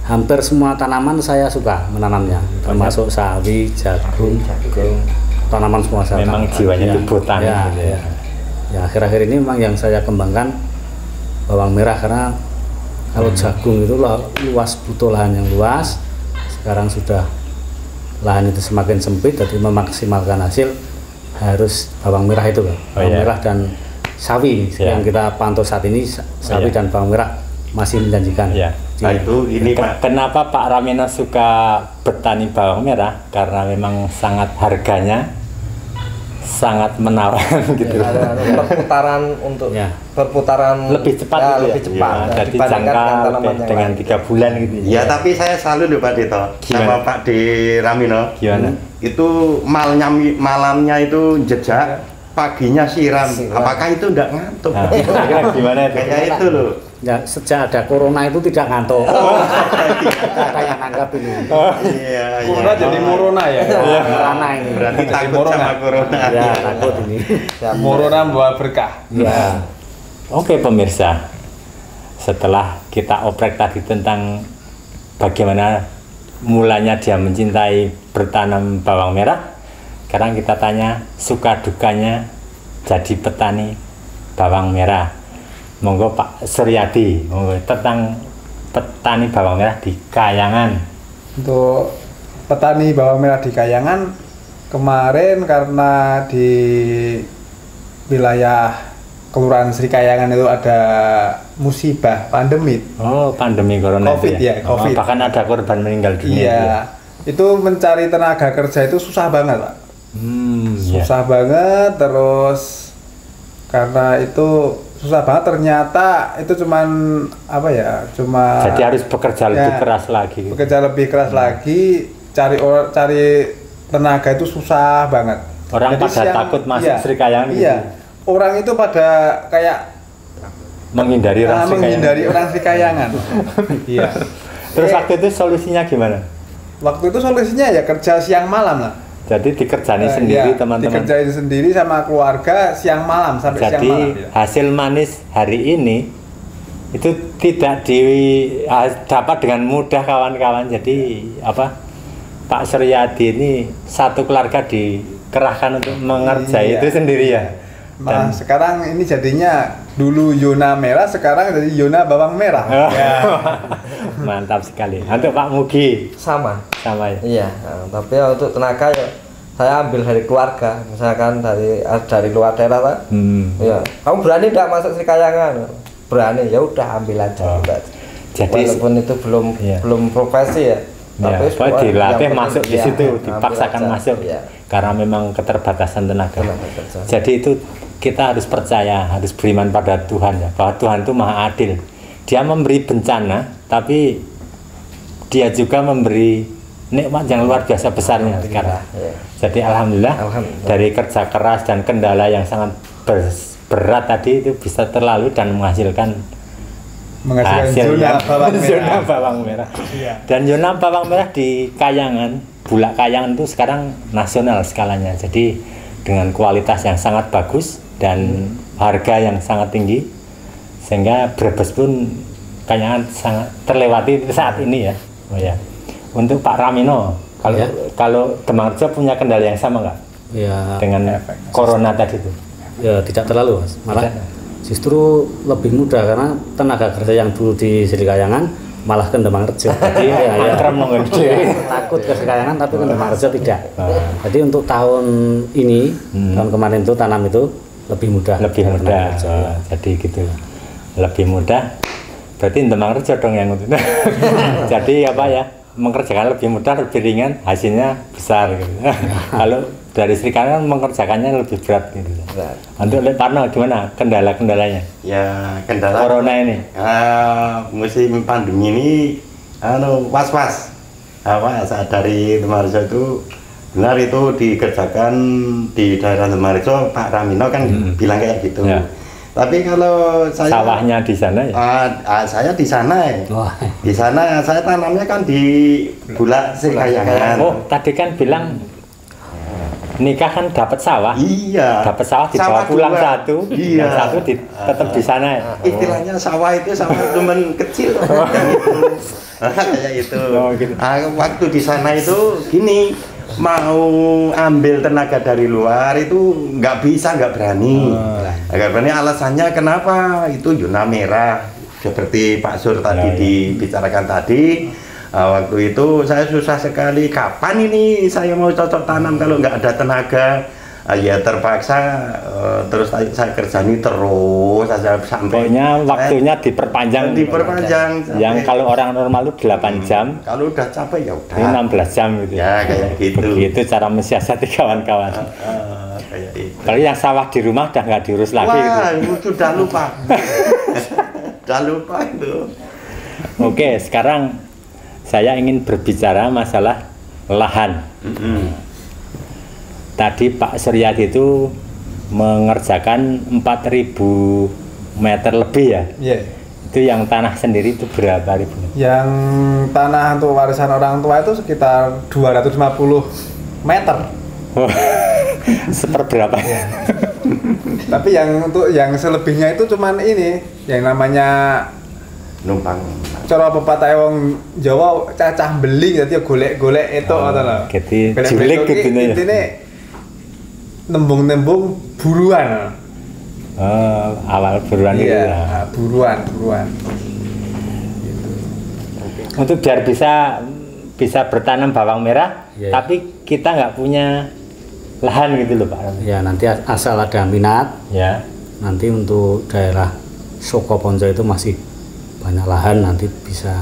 hampir semua tanaman saya suka menanamnya, termasuk sawi, jagung, tanaman semua saya. Memang jiwanya itu botani. Ya, akhir-akhir ini memang yang saya kembangkan bawang merah, karena kalau jagung itu luas, butuh lahan yang luas. Sekarang sudah lahan itu semakin sempit, jadi memaksimalkan hasil harus bawang merah itu kan. Bawang merah dan sawi yang kita pantau saat ini, sawi dan bawang merah masih menjanjikan. Nah, itu ini Pak. Kenapa Pak Ramino suka bertani bawang merah? Karena memang sangat harganya sangat menawan gitu. Perputaran lebih cepat lebih cepat. Jadi jangka dengan 3 bulan gitu. Ya, tapi saya selalu Pak Dito sama Pak De Ramino. Gimana? Itu malamnya itu jejak, paginya siram. Apakah itu enggak ngantuk? Gimana itu? Kayak itu loh. Ya, sejak ada corona itu tidak ngantuk. Kata yang anggap ini. Corona jadi morona ya. Corona ini. Berarti takut sama corona. Ya, takut ini. Morona membawa berkah. Ya. Oke pemirsa, setelah kita oprek tadi tentang bagaimana mulanya dia mencintai bertanam bawang merah, sekarang kita tanya suka dukanya jadi petani bawang merah. Monggo Pak Suryadi, monggo tentang petani bawang merah di Kayangan. Untuk petani bawang merah di Kayangan kemarin, karena di wilayah Kelurahan Sri Kayangan itu ada musibah pandemi. Oh, pandemi corona COVID itu ya. COVID. Bahkan ada korban meninggal dunia. Iya. Itu mencari tenaga kerja itu susah banget, Pak. Susah banget, terus karena itu susah banget, ternyata itu cuman apa ya, jadi harus bekerja lebih keras lagi. Bekerja lebih keras lagi, cari tenaga itu susah banget. Orang jadi pada takut masuk Sri Kayangan. Iya. Gitu. Orang itu pada kayak menghindari orang Sri Kayangan. Iya. Terus waktu itu solusinya gimana? Waktu itu solusinya ya kerja siang malam lah. Jadi dikerjain sendiri teman-teman. Dikerjain sendiri sama keluarga siang malam sampai jadi, siang malam. Jadi hasil manis hari ini itu tidak dapat dengan mudah kawan-kawan. Jadi apa? Pak Suryadi ini satu keluarga dikerahkan untuk mengerjai itu sendiri ya. Nah, sekarang ini jadinya dulu Yona merah, sekarang jadi Yona bawang merah. Ya. Mantap sekali. Untuk Pak Mugi sama ya. Iya, tapi ya untuk tenaga ya saya ambil dari keluarga, misalkan dari luar daerah Pak. Ya, kamu berani tidak masuk Sri Kayangan? Berani, ya udah ambil aja. Jadi walaupun itu belum profesi ya. Tapi dilatih masuk di situ, dipaksakan masuk karena memang keterbatasan tenaga. Jadi itu kita harus percaya, harus beriman pada Tuhan ya, bahwa Tuhan itu maha adil. Dia memberi bencana, tapi dia juga memberi nikmat yang luar biasa besarnya sekarang. Jadi alhamdulillah, dari kerja keras dan kendala yang sangat berat tadi itu bisa terlalu dan menghasilkan zona bawang merah. Dan zona bawang merah di Kayangan, Bulak Kayangan itu sekarang nasional skalanya. Jadi dengan kualitas yang sangat bagus dan harga yang sangat tinggi, sehingga Brebes pun Kayangan sangat terlewati saat ini ya. Oh ya. Untuk Pak Ramino, kalau Demangrejo punya kendala yang sama nggak? Ya. Dengan corona tadi itu? Ya tidak terlalu, Mas. Malah justru lebih mudah karena tenaga kerja yang dulu di Sri Kayangan malah ke Demangrejo. Jadi takut ke Sri Kayangan tapi ke Demangrejo tidak. Jadi untuk tahun ini, tahun kemarin itu tanam itu lebih mudah. Jadi gitu. Lebih mudah. Berarti Demangrejo dong yang itu. Jadi apa ya? Mengerjakan lebih mudah, lebih ringan, hasilnya besar gitu. Kalau dari Sri Kayangan mengerjakannya lebih berat gitu. Untuk Parno gimana kendala-kendalanya? Ya kendala corona ini. Musim pandemi ini was-was. Saat dari Demangrejo itu benar itu dikerjakan di daerah Demangrejo, Pak Ramino kan bilang kayak gitu. Ya. Tapi kalau saya sawahnya di sana ya? Saya di sana ya. Di sana saya tanamnya kan di Bulak Sri Kayangan. Oh, tadi kan bilang nikah kan dapat sawah. Iya. Dapat sawah dibawa pulang satu, yang satu tetap di sana ya. Istilahnya sawah itu sama teman kecil kayak itu. Gitu. Waktu di sana itu gini, mau ambil tenaga dari luar itu nggak bisa, nggak berani. Nggak berani alasannya kenapa? Itu zona merah seperti Pak Sur tadi dibicarakan tadi. Waktu itu saya susah sekali, kapan ini saya mau cocok tanam kalau nggak ada tenaga. Ya terpaksa terus saya kerjani terus saja sampai waktunya diperpanjang. Yang kalau orang normal itu 8 jam. Kalau udah capek ya udah. Ini 16 jam gitu. Ya kayak gitu. Begitu cara mensiasati kawan-kawan. Kayak itu. Kalau yang sawah di rumah udah nggak diurus lagi. Wah, gitu. Sudah lupa. Sudah lupa itu. Oke, sekarang saya ingin berbicara masalah lahan. Tadi Pak Suryadi itu mengerjakan 4.000 meter lebih ya? Itu yang tanah sendiri itu berapa ribu? Yang tanah untuk warisan orang tua itu sekitar 250 meter. Seperberapa ya? Tapi yang untuk yang selebihnya itu cuman ini, yang namanya numpang. Cara pepatah wong Jawa cacah beling, jadi golek-golek itu ngoten. Jadi julik gitu ya. Nembung-nembung buruan. Awal buruan itu ya. Buruan. Untuk biar bisa bertanam bawang merah, tapi kita nggak punya lahan gitu loh Pak. Ya nanti asal ada minat. Ya. Nanti untuk daerah Sokoponco itu masih banyak lahan, nanti bisa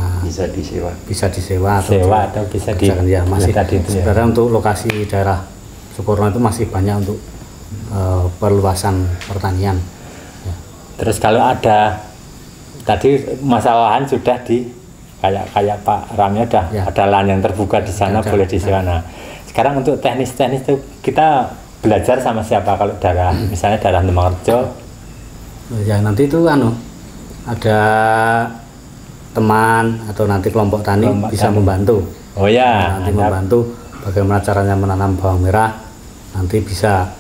disewa atau bisa masih tadi itu sebenarnya untuk lokasi daerah Sukorno itu masih banyak untuk perluasan pertanian. Ya. Terus kalau ada tadi masalah lahan sudah di kayak Pak Rami ada lahan yang terbuka di sana, boleh di sana. Sekarang untuk teknis-teknis itu kita belajar sama siapa kalau misalnya daerah Demangrejo? Ya nanti itu ada teman atau nanti kelompok tani bisa membantu. Oh ya, nanti membantu bagaimana caranya menanam bawang merah, nanti bisa.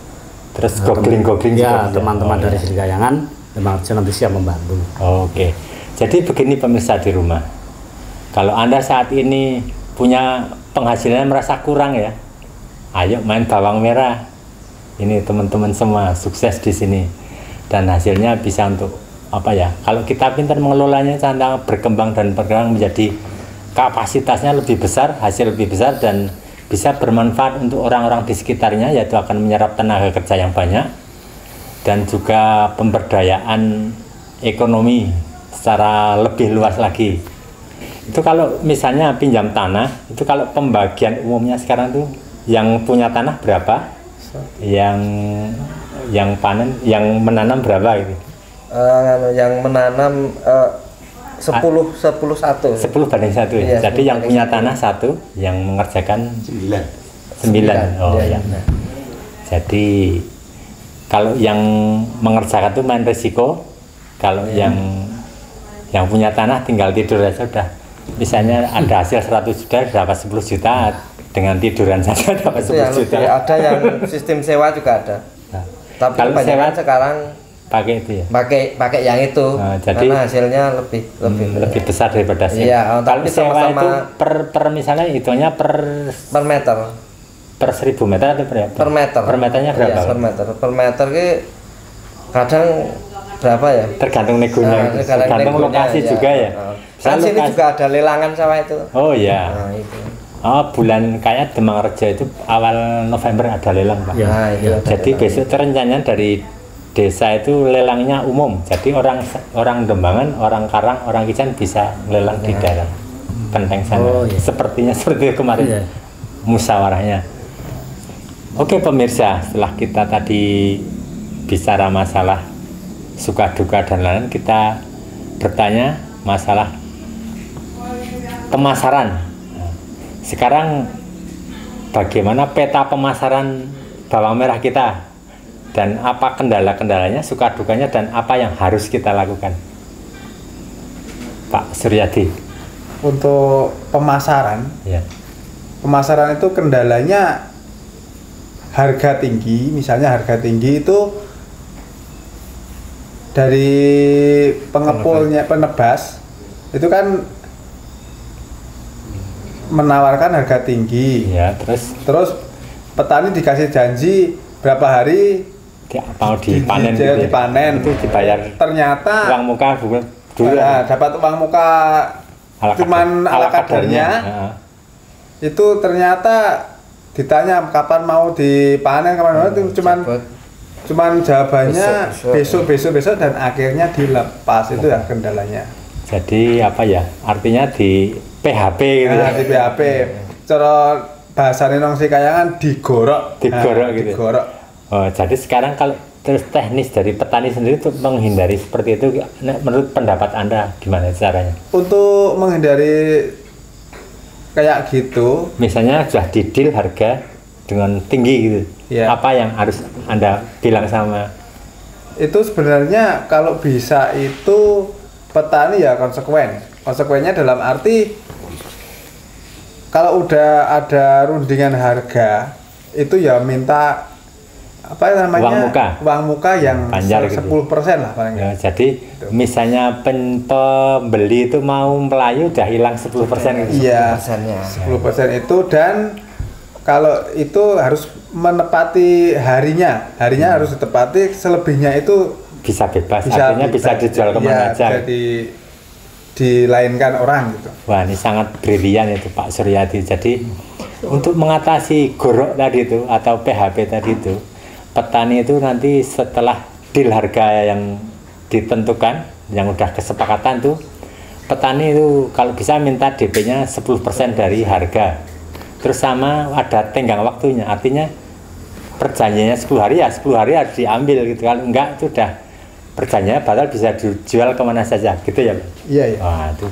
Terus googling ya teman-teman dari Srikayangan Demangrejo nanti siap membantu. Oke, jadi begini pemirsa di rumah, kalau Anda saat ini punya penghasilan merasa kurang ya, ayo main bawang merah. Ini teman-teman semua sukses di sini dan hasilnya bisa untuk apa ya? Kalau kita pintar mengelolanya, cara berkembang dan berkembang menjadi kapasitasnya lebih besar, hasil lebih besar dan bisa bermanfaat untuk orang-orang di sekitarnya, yaitu akan menyerap tenaga kerja yang banyak dan juga pemberdayaan ekonomi secara lebih luas lagi. Itu kalau misalnya pinjam tanah, itu kalau pembagian umumnya sekarang tuh yang punya tanah berapa, yang panen, yang menanam berapa gitu? Yang menanam 10-1. 10/1 ya. Iya, jadi yang punya tanah 1, yang mengerjakan 9. Oh ya. Jadi kalau yang mengerjakan itu main risiko, kalau yang punya tanah tinggal tidur aja udah. Misalnya ada hasil 100 juta dapat 10 juta dengan tiduran saja dapat 10 juta. Ada yang sistem sewa juga ada. Nah, tapi kalau sewa sekarang pakai itu ya. Pakai yang itu. Jadi karena hasilnya lebih besar daripada sewa. Iya, kalau sewa itu per misalnya hitungnya per meter. Per 1000 meter atau berapa? Per meter. Per meternya berapa? Iya, per meter ki kadang berapa ya? Tergantung negonya. Tergantung lokasi ya. juga ya. Kan sini juga ada lelangan sawah itu. Oh ya. Nah, itu. Oh, bulan kayak Demangrejo itu awal November ada lelang, Pak. Ya, iya, jadi besok rencananya dari desa itu lelangnya umum. Jadi orang Dembangan, orang Karang, orang Kican bisa lelang di daerah Penteng sana. Oh, iya. Sepertinya seperti kemarin musyawarahnya. Oke pemirsa, setelah kita tadi bicara masalah suka duka dan lain-lain, kita bertanya masalah pemasaran. Sekarang bagaimana peta pemasaran bawang merah kita dan apa kendala-kendalanya, suka dukanya dan apa yang harus kita lakukan, Pak Suryadi? Untuk pemasaran, pemasaran itu kendalanya harga tinggi. Misalnya harga tinggi itu dari pengepulnya, penebas itu kan menawarkan harga tinggi. Ya, terus petani dikasih janji berapa hari mau dipanen, dipanen itu dibayar. Ternyata uang muka dulu. Dapat uang muka cuman ala kadarnya. Itu ternyata ditanya kapan mau dipanen, itu cuman jawabannya besok dan akhirnya dilepas. Itu ya kendalanya. Jadi apa ya, artinya di PHP gitu. Nah, di PHP cara bahasane nang Srikayangan digorok gitu. Digorok. Oh, jadi sekarang kalau terus teknis dari petani sendiri untuk menghindari seperti itu, menurut pendapat Anda gimana caranya? Untuk menghindari kayak gitu, misalnya sudah didil harga dengan tinggi gitu, apa yang harus Anda bilang sama? Itu sebenarnya kalau bisa itu petani ya konsekwennya dalam arti kalau udah ada rundingan harga itu ya minta apa namanya uang muka yang 10% lah paling ya, jadi gitu. Misalnya pembeli itu mau melayu udah hilang 10% gitu. Iya, 10% itu, dan kalau itu harus menepati harinya harus ditepati, selebihnya itu bisa bebas, artinya bisa dijual kemana aja, bisa dilainkan orang gitu. Wah, ini sangat brilian itu Pak Suryadi. Jadi untuk mengatasi gorok tadi itu atau PHP tadi itu, petani itu nanti setelah deal harga yang ditentukan, yang udah kesepakatan tuh, petani itu kalau bisa minta DP-nya 10% dari harga. Terus sama ada tenggang waktunya, artinya perjanjiannya 10 hari ya 10 hari harus diambil gitu. Kalau enggak itu udah perjanjiannya batal, bisa dijual kemana saja gitu ya Pak? Iya, iya. Wah itu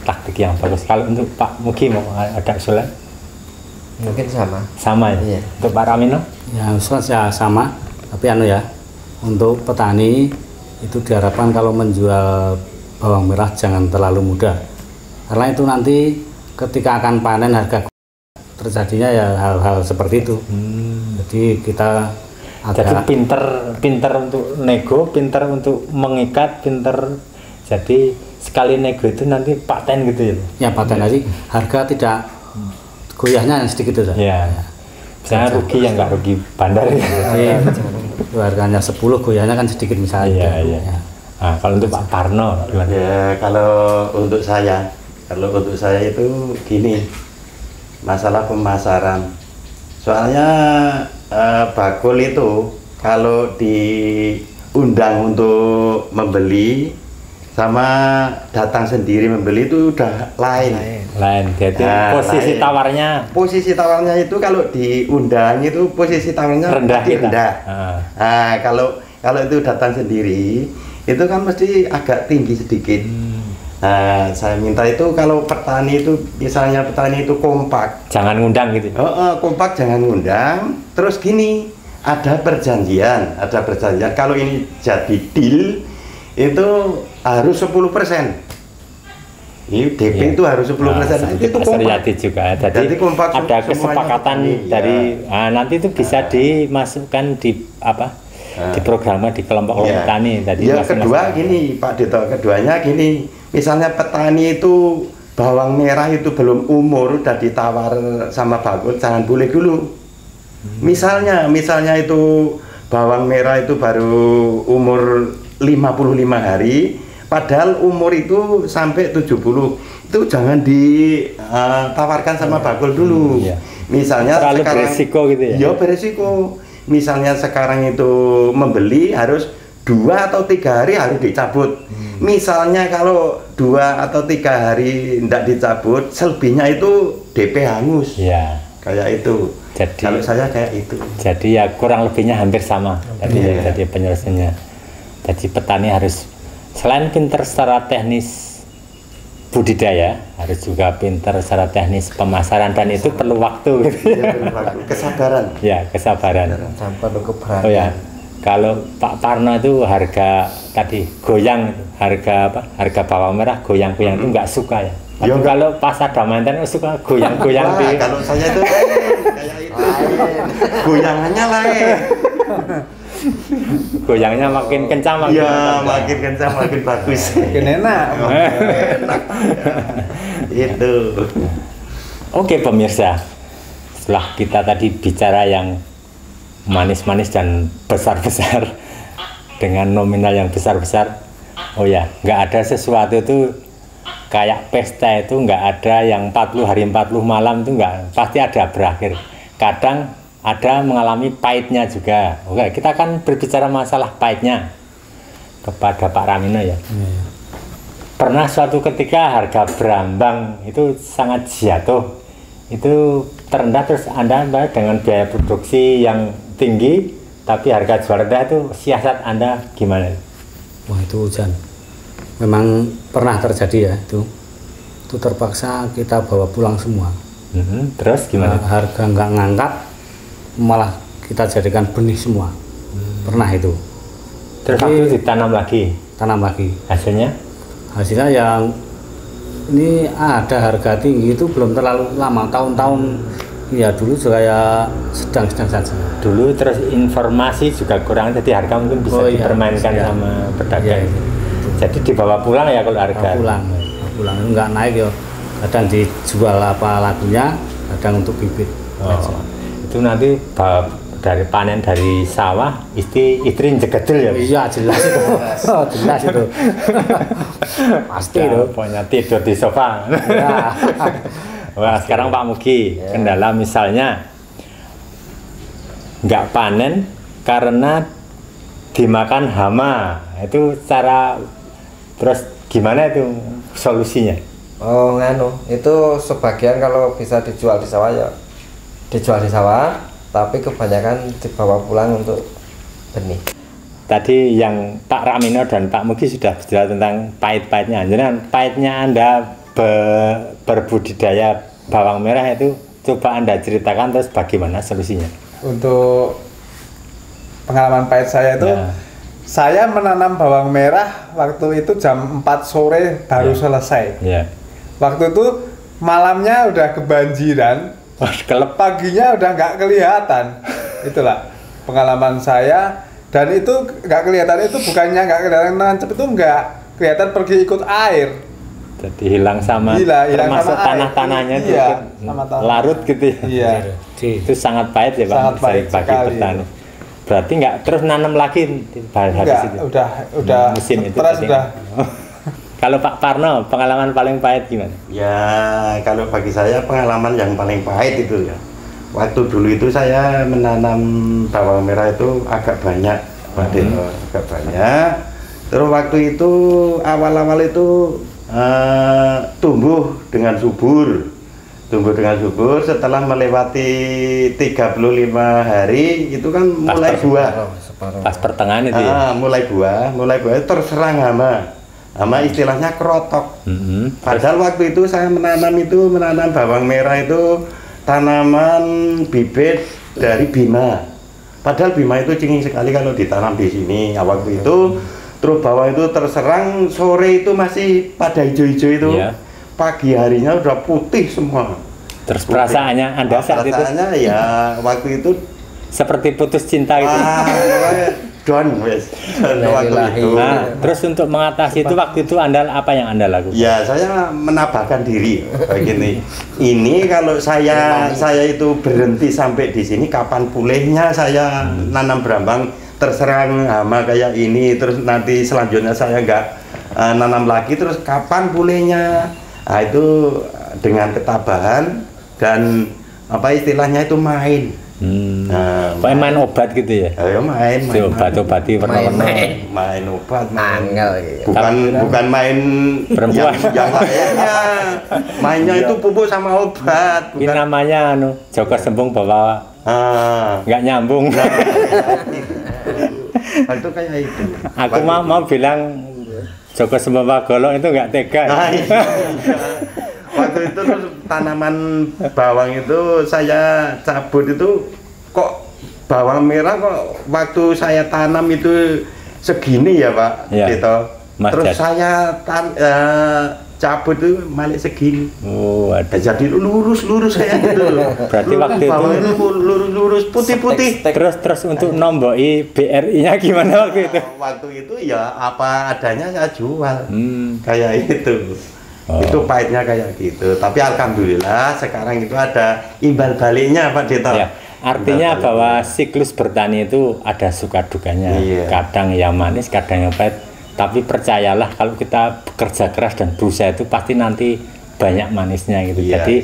taktik yang bagus. Kalau untuk Pak Mugi mau ada usulan? Mungkin sama. Sama ya? Iya. Untuk Pak Ramino? Ya usulan ya sama, tapi ya untuk petani itu diharapkan kalau menjual bawang merah jangan terlalu mudah, karena itu nanti ketika akan panen harga terjadinya ya hal-hal seperti itu. Jadi kita Jadi pinter untuk nego, pinter untuk mengikat, pinter. Jadi sekali nego itu nanti paten gitu ya? ya paten aja, harga tidak goyahnya yang sedikit saja. Ya. Misalnya rugi yang nggak rugi bandar ya. Jadi itu harganya 10, goyahnya kan sedikit misalnya. Iya, iya. Ya. Nah, kalau untuk Pak Parno gimana? Ya kalau untuk saya itu gini, masalah pemasaran. Soalnya bakul itu kalau diundang untuk membeli sama datang sendiri membeli itu udah lain. Jadi Nah, posisi lain. tawarnya itu kalau diundang itu posisi tawarnya rendah mesti kita. rendah. Ah. Nah, kalau itu datang sendiri itu kan mesti agak tinggi sedikit. Nah, saya minta itu kalau petani itu misalnya petani itu kompak. Jangan ngundang gitu. Kompak jangan ngundang. Terus gini, ada perjanjian. Kalau ini jadi deal itu harus 10%. Ini DP Iya. itu harus 10%. Nah, itu Mas Riyadi juga. Jadi kompak ada semuanya kesepakatan begini, dari ya. nanti itu bisa dimasukkan di di program di kelompok-kelompok Iya. tani tadi. Ya, masing-masing. kedua gini Pak Dito, keduanya gini. Misalnya petani itu bawang merah itu belum umur udah ditawar sama bakul, jangan boleh dulu. Misalnya itu bawang merah itu baru umur 55 hari, padahal umur itu sampai 70. Itu jangan ditawarkan sama bakul dulu. Iya. Misalnya Terlalu sekarang beresiko gitu ya? Iya, beresiko. Misalnya sekarang itu membeli harus 2 atau 3 hari harus dicabut. Misalnya kalau 2 atau 3 hari tidak dicabut, selebihnya itu DP hangus. Iya. Kayak itu. Jadi- kalau saya kayak itu. Jadi ya kurang lebihnya hampir sama. Iya. Jadi penyelesaiannya. Jadi petani harus selain pinter secara teknis budidaya, harus juga pinter secara teknis pemasaran, dan itu perlu waktu. Iya, kesabaran. Ya, kesabaran. Sampai lu keberatan. Oh ya, kalau Pak Parno itu harga tadi goyang, harga apa? Harga bawang merah goyang-goyang itu nggak suka ya. Tapi Ya, kalau pas ada mantan suka goyang-goyang. Wah, kalau saya itu kayak itu. Goyangannya lain. Goyangnya makin kencang Iya, makin kencang makin bagus. Makin enak. Itu. Oke pemirsa, setelah kita tadi bicara yang manis-manis dan besar-besar dengan nominal yang besar-besar, oh ya, nggak ada sesuatu itu kayak pesta itu nggak ada yang 40 hari 40 malam itu nggak, pasti ada berakhir. Kadang ada mengalami pahitnya juga. Oke, kita akan berbicara masalah pahitnya kepada Pak Ramino ya. Pernah suatu ketika harga berambang itu sangat jatuh, itu terendah, terus Anda dengan biaya produksi yang tinggi tapi harga jual rendah, itu siasat Anda gimana? Wah itu hujan, memang pernah terjadi ya itu terpaksa kita bawa pulang semua. Terus gimana? Harga nggak ngangkat, malah kita jadikan benih semua. Pernah itu. Terus Jadi, waktu ditanam lagi, tanam lagi. Hasilnya yang ini ada harga tinggi itu belum terlalu lama, tahun-tahun ya dulu juga ya sedang-sedang saja. dulu terus informasi juga kurang, jadi harga mungkin bisa dipermainkan iya. sama pedagang. Iya, Jadi dibawa pulang ya kalau harga. Bawa pulang nggak naik ya, kadang dijual apa lagunya, kadang untuk bibit. Oh, itu nanti dari panen dari sawah, istri jegedul ya. Iya jelas itu. Oh, jelas itu. Pasti itu. Pokoknya tidur di sofa. Ya. Wah, sekarang Pak Mugi, kendala misalnya nggak panen karena dimakan hama, itu cara, terus gimana itu solusinya? Oh nganu, itu sebagian kalau bisa dijual di sawah ya dijual di sawah, tapi kebanyakan dibawa pulang untuk benih. Tadi yang Pak Ramino dan Pak Mugi sudah bicara tentang pahit-pahitnya. Jadi pahitnya Anda berbudidaya bawang merah itu coba Anda ceritakan, terus bagaimana solusinya? Untuk pengalaman pahit saya itu, Ya. saya menanam bawang merah waktu itu jam 4 sore baru selesai. Ya. Waktu itu malamnya udah kebanjiran, Wah, kelep. paginya udah nggak kelihatan. Itulah pengalaman saya, dan itu nggak kelihatan, itu bukannya nggak kelihatan nancep, itu nggak kelihatan pergi ikut air. Jadi hilang sama Hilang termasuk sama air. tanah-tanahnya itu Iya, ikut sama tanah. larut gitu ya. Iya. Itu sangat pahit ya Pak, Sangat pahit bagi sekali. petani. Berarti nggak terus nanam lagi habis Enggak, itu. udah musim itu stres tadi. udah. Kalau Pak Parno, pengalaman paling pahit gimana? Ya, kalau bagi saya pengalaman yang paling pahit itu ya. Waktu dulu itu saya menanam bawang merah itu agak banyak, Pak Dino, agak banyak. Terus waktu itu awal-awal itu tumbuh dengan subur. Setelah melewati 35 hari itu kan mulai buah. Pas pertengahan itu ya. Mulai buah terserang hama istilahnya kerotok. Padahal waktu itu saya menanam bawang merah itu tanaman bibit dari Bima. Padahal Bima itu cinging sekali kalau ditanam di sini. Waktu itu terus bawang itu terserang, sore itu masih pada hijau-hijau itu. Iya. Pagi harinya udah putih semua. Terus perasaannya Anda saat itu Perasaannya ya waktu itu seperti putus cinta gitu. Down wes. Waktu itu. Nah, terus untuk mengatasi itu waktu itu Anda apa yang Anda lakukan? Ya, saya menabahkan diri begini. Ini kalau saya itu berhenti sampai di sini, kapan pulihnya saya nanam berambang terserang hama kayak ini, terus nanti selanjutnya saya nggak nanam lagi, terus kapan pulihnya? Nah, itu dengan ketabahan dan apa istilahnya itu main. Main obat gitu ya? Ayo main obat-obati main obat, Angel gitu. bukan main Perempuan. yang lainnya. Mainnya itu pupuk sama obat, Ini bukan. namanya Joko Sembung bawa nggak nyambung. Itu kayak itu. Aku mau bilang Joko Sembung Golong itu nggak tega. Nah, iya. Waktu itu terus tanaman bawang itu saya cabut itu, kok bawang merah kok waktu saya tanam itu segini ya Pak, Ya, gitu. Mas Terus Jad. saya cabut itu malah segini. Oh, ada. Jadi lurus saya gitu. Berarti waktu itu- bawang itu lurus putih. Terus untuk nomboi BRI-nya gimana waktu itu? Waktu itu ya apa adanya saya jual. Hmm. Kayak itu. Oh. Itu pahitnya kayak gitu. Tapi alhamdulillah sekarang itu ada imbal baliknya Pak Dito. Ya, artinya Imbal bahwa baliknya. siklus bertani itu ada suka dukanya. Iya. Kadang yang manis, kadang yang pahit. Tapi percayalah kalau kita bekerja keras dan berusaha itu pasti nanti banyak manisnya gitu. Iya. Jadi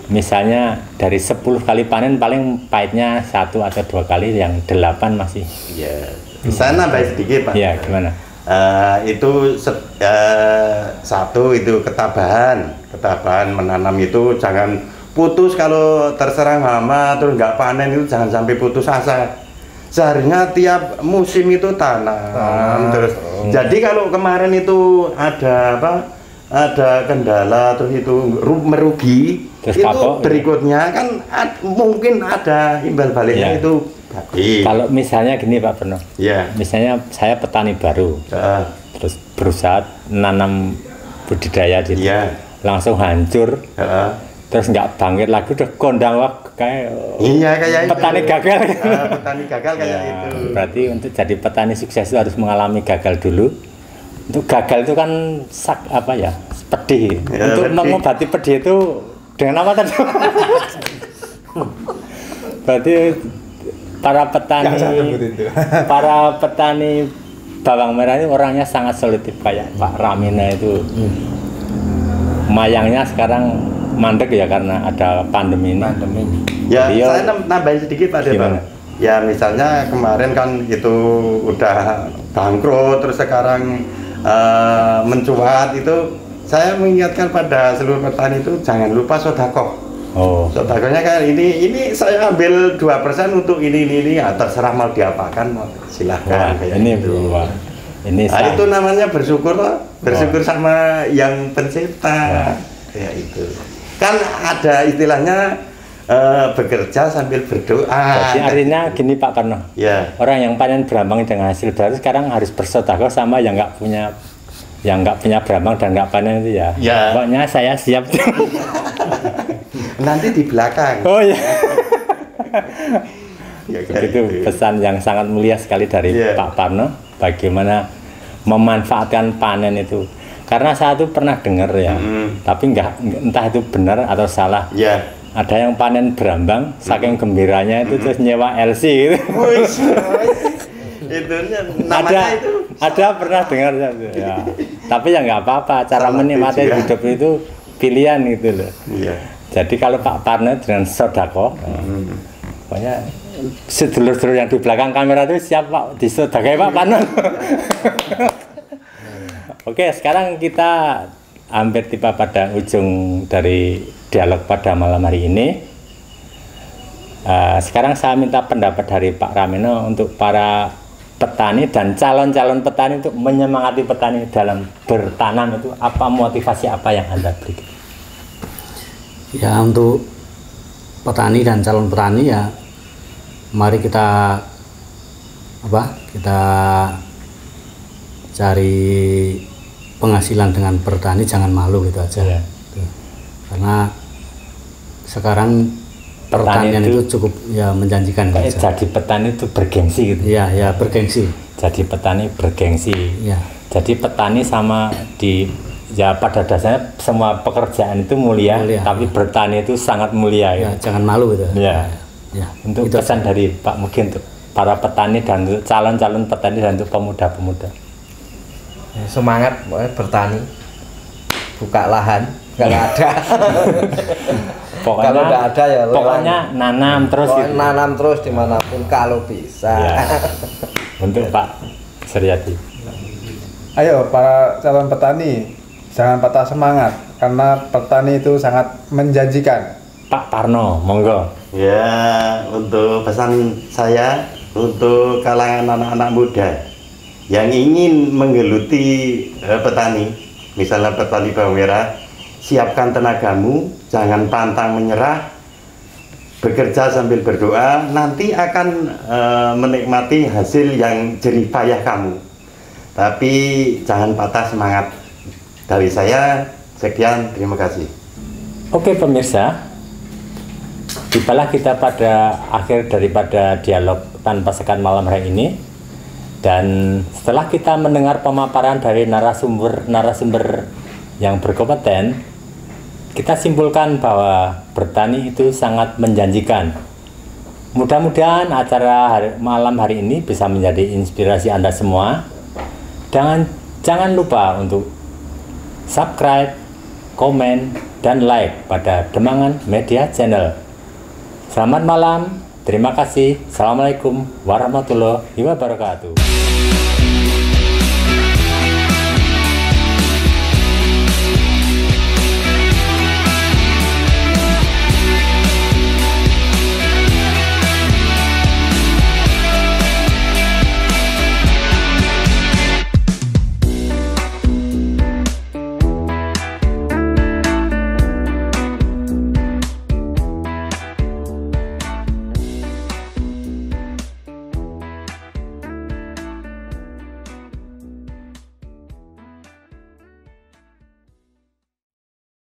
misalnya dari 10 kali panen paling pahitnya 1 atau 2 kali, yang 8 masih. Iya. Saya nambah sedikit Pak. Ya, gimana? Itu satu itu ketabahan menanam itu jangan putus. Kalau terserang hama terus nggak panen itu jangan sampai putus asa. Seharusnya tiap musim itu tanam terus. Jadi kalau kemarin itu ada kendala terus itu merugi, Terus itu kapok, berikutnya kan mungkin ada imbal baliknya Ya. itu baik. Kalau misalnya gini Pak Perno, Ya. misalnya saya petani baru, terus berusaha nanam budidaya gitu, Iya. langsung hancur, terus nggak bangkit lagi, udah kondang wah kayak Iya kayak itu. petani gagal. Petani gagal kayak Ya, itu. berarti untuk jadi petani sukses itu harus mengalami gagal dulu. Untuk gagal itu kan pedih. Ya, Untuk pedih. mengobati pedih itu dengan apa tadi? Berarti para petani Nggak usah sebut itu. para petani bawang merah ini orangnya sangat solutif kayak Pak Ramina itu. Mayangnya sekarang mandek ya karena ada pandemi ini. Ya, Beliau- saya nambahin sedikit Pak Deto. Gimana? Ya, misalnya kemarin kan itu udah bangkrut, terus sekarang mencuat itu, saya mengingatkan pada seluruh petani itu jangan lupa sodakoh. Oh. Sodakohnya kan ini saya ambil 2% untuk ini ya, terserah mau diapakan, silahkan. Wah, ini gitu. Wah, ini Nah, itu namanya bersyukur loh. Bersyukur sama yang pencipta. Ya itu. Kan ada istilahnya bekerja sambil berdoa. Jadi artinya gini Pak Parno. Ya. Orang yang panen berambang dengan hasil baru sekarang harus bersedekah sama yang nggak punya berambang dan nggak panen itu ya. Ya. Pokoknya saya siap. Nanti di belakang. Oh ya. Ya, kayak Itu gitu. pesan yang sangat mulia sekali dari Iya. Pak Parno. Bagaimana memanfaatkan panen itu. Karena saya tuh pernah dengar ya, tapi entah itu benar atau salah. Ya. Ada yang panen berambang, saking gembiranya itu terus nyewa LC gitu. Itu namanya itu. Ada pernah dengar ya. Tapi ya nggak apa-apa, cara Salah menikmati tujuan. hidup itu pilihan gitu loh. Iya. Jadi kalau Pak Parno dengan sodako, pokoknya sedulur-sedulur yang di belakang kamera itu siap Pak, disodakai Pak Parno. Oke, sekarang kita hampir tiba pada ujung dari dialog pada malam hari ini. Sekarang saya minta pendapat dari Pak Ramino untuk para petani dan calon-calon petani untuk menyemangati petani dalam bertanam itu, apa motivasi apa yang Anda berikan? Ya, untuk petani dan calon petani ya, mari kita cari penghasilan dengan bertani, jangan malu gitu aja. Ya. Tuh. Karena sekarang pertanian itu cukup ya menjanjikan. Kayak gitu. jadi petani itu bergengsi gitu. Iya, ya bergengsi. Jadi petani bergengsi. Ya, Jadi petani sama ya pada dasarnya semua pekerjaan itu mulia, Mulia. tapi bertani itu sangat mulia. ya Ya. jangan malu gitu. Ya. Ya, Untuk itu pesan dari Pak mungkin untuk para petani dan untuk calon-calon petani dan untuk pemuda-pemuda. Ya, semangat pokoknya bertani, buka lahan kalau ada. Pokoknya, Kalau nggak ada ya pokoknya nanam terus Pokoknya gitu. nanam terus dimanapun kalau bisa. Ya. Untuk Pak Suryadi. Ayo para calon petani, jangan patah semangat karena petani itu sangat menjanjikan. Pak Parno, monggo. Ya, untuk pesan saya untuk kalangan anak-anak muda yang ingin menggeluti petani, misalnya petani bawang merah, siapkan tenagamu, jangan pantang menyerah, bekerja sambil berdoa, nanti akan menikmati hasil yang jerih payah kamu. Tapi jangan patah semangat. Dari saya, sekian, terima kasih. Oke pemirsa, tibalah kita pada akhir daripada dialog tanpa sekat malam hari ini. Dan setelah kita mendengar pemaparan dari narasumber yang berkompeten, kita simpulkan bahwa bertani itu sangat menjanjikan. Mudah-mudahan acara malam hari ini bisa menjadi inspirasi Anda semua. Jangan lupa untuk subscribe, komen, dan like pada Demangan Media Channel. Selamat malam, terima kasih. Assalamualaikum warahmatullahi wabarakatuh.